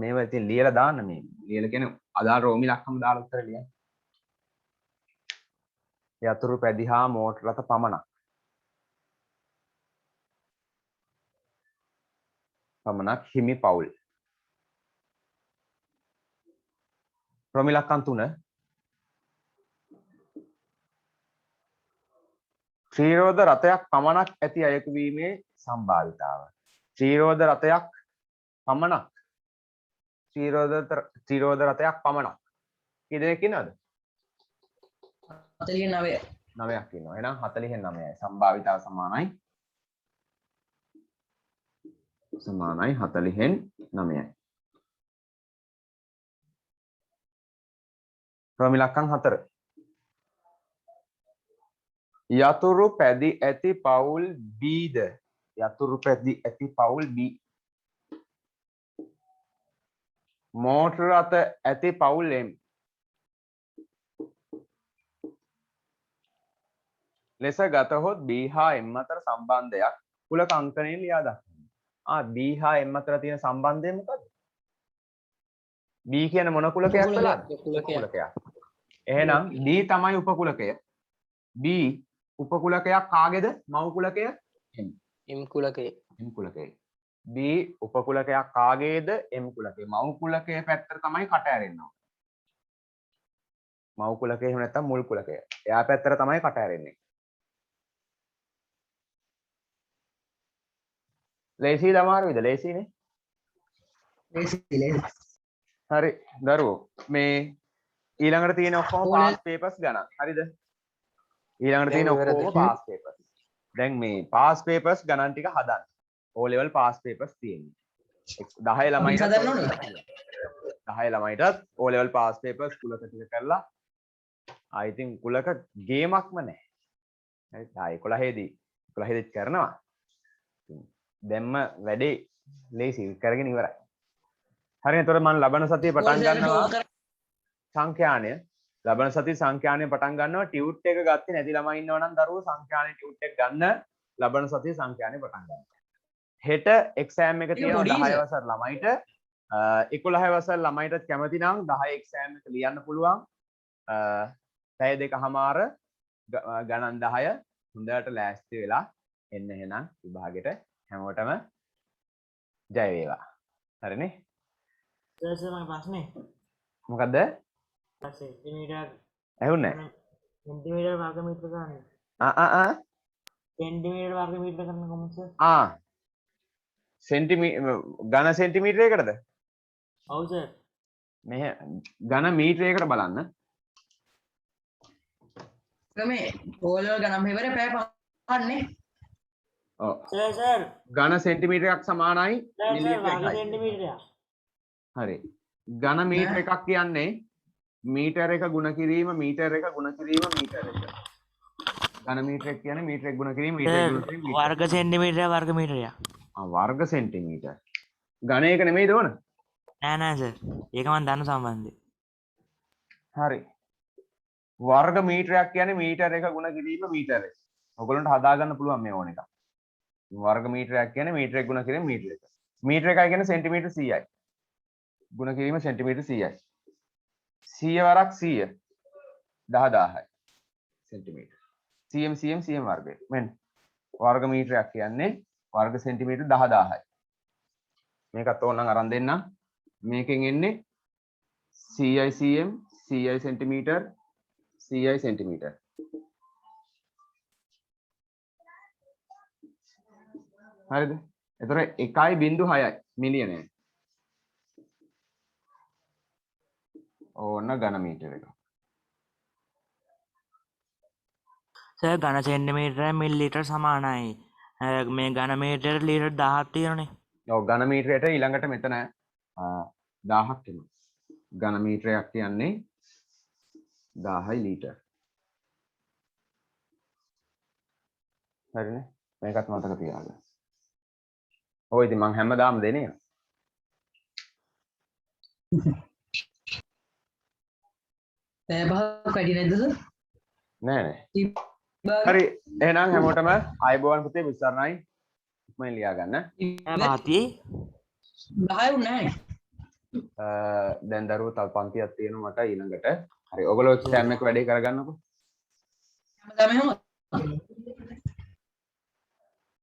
මේවා ඉතින් ලියලා දාන්න මේ. ලියලා කියන්නේ අදාළ රෝමි ලක්කම දාලා උත්තර ලියන්න. යතුරුපැදි හා මෝටර රථ පමණක්. පමණක් හිමි පවුල්. රෝමි ලක්කම් 3 ත්‍රිරෝධ රථයක් පමණක් ඇති අයෙකු වීමේ සම්භාවිතාව. ත්‍රිරෝධ රථයක් පමණක්. ත්‍රිරෝධ රථයක් පමණක්. කී දෙනෙක් ඉන්නවද? 49. 9ක් ඉන්නවා. එහෙනම් 49යි. සම්භාවිතාව සමානයි. සමානයි 40න් 9යි. රෝමි ලක්කම් 4 යතුරු පැදි ඇති පවුල් B ද යතුරු පැදි ඇති පවුල් B මෝටර රථ ඇති පවුල් M ලෙස ගතහොත් B හා M අතර සම්බන්ධයක් කුලක අංකණයෙන් ලියා දක්වන්න. B හා M අතර තියෙන සම්බන්ධය මොකද්ද? B කියන්නේ මොන කුලකයක්ද? උපකුලකයක්. එහෙනම් D තමයි උපකුලකය. B උපකුලකයක් කාගේද? මව් කුලකය M කුලකය. M කුලකය. B උපකුලකයක් කාගේද? M කුලකය. මව් කුලකයේ පැත්තට තමයි කට ඇරෙන්න ඕනේ. මව් කුලකය එහෙම නැත්නම් මුල් කුලකය. එයා පැත්තට තමයි කට ඇරෙන්නේ. ලේසිද අමාරුයිද? ලේසිනේ. ලේසි. හරි දරුවෝ මේ ඊළඟට තියෙන ඔක්කොම පාස් පේපර්ස් ගණන්. හරිද? ඊළඟට තියෙන ඔක්කොම පාස් පේපර්ස්. දැන් මේ පාස් පේපර්ස් ගණන් ටික හදන්න. O level පාස් පේපර්ස් තියෙන්නේ. 10 ළමයිට 10 ළමයිටත් O level පාස් පේපර්ස් කුලක ටික කරලා I think කුලක ගේමක්ම නැහැ. හරි 11 දී කරනවා. දැම්ම වැඩේ ලේසි කරගෙන ඉවරයි. හරි එතකොට මම ලබන සතියේ පටන් ගන්නවා සංඛ්‍යානය. ලබන සතියේ සංඛ්‍යානය පටන් ගන්නවා. ටියුට් එක ගත්තේ නැති ළමයි ඉන්නවා නම් දරුවෝ සංඛ්‍යානයේ ටියුට් එක ගන්න. ලබන සතියේ සංඛ්‍යානය පටන් ගන්නවා. හෙට එක්සෑම් එක තියෙනවා පොඩි 10 සර්. වසර ළමයිට 11 වසර ළමයිටත් කැමති නම් 10 එක්සෑම් එක ලියන්න පුළුවන්. පැය දෙකමාර ගණන් 10 හොඳට ලෑස්ති වෙලා එන්න එහෙනම් විභාගෙට හැමෝටම ජය වේවා. හරිනේ? සර් මගේ ප්‍රශ්නේ මොකද්ද? සෙන්ටිමීටර් ඇහුන්නේ? සෙන්ටිමීටර් වර්ග මීටර ගන්න සෙන්ටිමීටර් වර්ග මීටර කරන්න කොහොමද සර්? ඝන සෙන්ටිමීටරයකටද? ඔව් සර්. මෙහෙ ඝන මීටරයකට බලන්න. මේ ඕලවල් ගණන් මෙහෙවර පැය 5න්නේ. ඔව්. සර් ඝන සෙන්ටිමීටරයක් සමානයි මිලිමීටර වර්ග 1යි. සෙන්ටිමීටරයක්. හරි. ඝන මීටර එකක් කියන්නේ මීටර එක ගුණ කිරීම මීටර එක ගුණ කිරීම මීටර එක. ඝන මීටර එක කියන්නේ මීටර එක ගුණ කිරීම මීටර එක ගුණ කිරීම මීටර. වර්ග සෙන්ටිමීටරයක් වර්ග මීටරයක්. වර්ග සෙන්ටිමීටර්. ඝන එක නෙමෙයිද ඕන? නෑ සර්. ඒක මම දන්න සම්බන්ධය. හරි. වර්ග මීටරයක් කියන්නේ මීටර එක ගුණ කිරීම මීටර එක. ඔයගොල්ලන්ට හදාගන්න පුළුවන් මේ ඕන එක. වර්ග මීටරයක් කියන්නේ මීටර එක ගුණ කිරීම මීටර එක. මීටර එකයි කියන්නේ සෙන්ටිමීටර් 100යි. ගුණ කිරීම සෙන්ටිමීටර් 100යි. 100 වරක් 100 10000යි සෙන්ටිමීටර්. cm වර්ගය. මෙන්න වර්ග මීටරයක් කියන්නේ වර්ග සෙන්ටිමීටර් 10000යි. මේකත් ඕනනම් අරන් දෙන්නම්. මේකෙන් එන්නේ 100යි cm 100යි සෙන්ටිමීටර් 100යි සෙන්ටිමීටර්. හරිද? එතකොට 1.6යි මිලියනයි. ඕන්න ඝන මීටර එක. සර් ඝන සෙන්ටිමීටර මිලිලීටර් සමානයි. මේ ඝන මීටර ලීටර් 1000ක් තියෙනනේ. ඔව් ඝන මීටරයට ඊළඟට මෙතන 1000ක් එනවා. ඝන මීටරයක් කියන්නේ 1000යි ලීටර්. හරිනේ? මේකත් මතක තියාගන්න. ඔය ඉතින් මං හැමදාම දෙන්නේ. පැය 5ක් වැඩි නැද්ද සර්? නෑ නෑ. හරි එහෙනම් හැමෝටම ආයුබෝවන් පුතේ විශ්සරණයි. ඉක්මනින් ලියා ගන්න. මහතියේ 10 උන්නේ නැහැ. දැන් දරුවෝ තව පන්තියක් තියෙනවා මට ඊළඟට. හරි ඔයගොල්ලෝ එක්සෑම් එක වැඩේ කරගන්නකෝ. හැමදාම එහෙම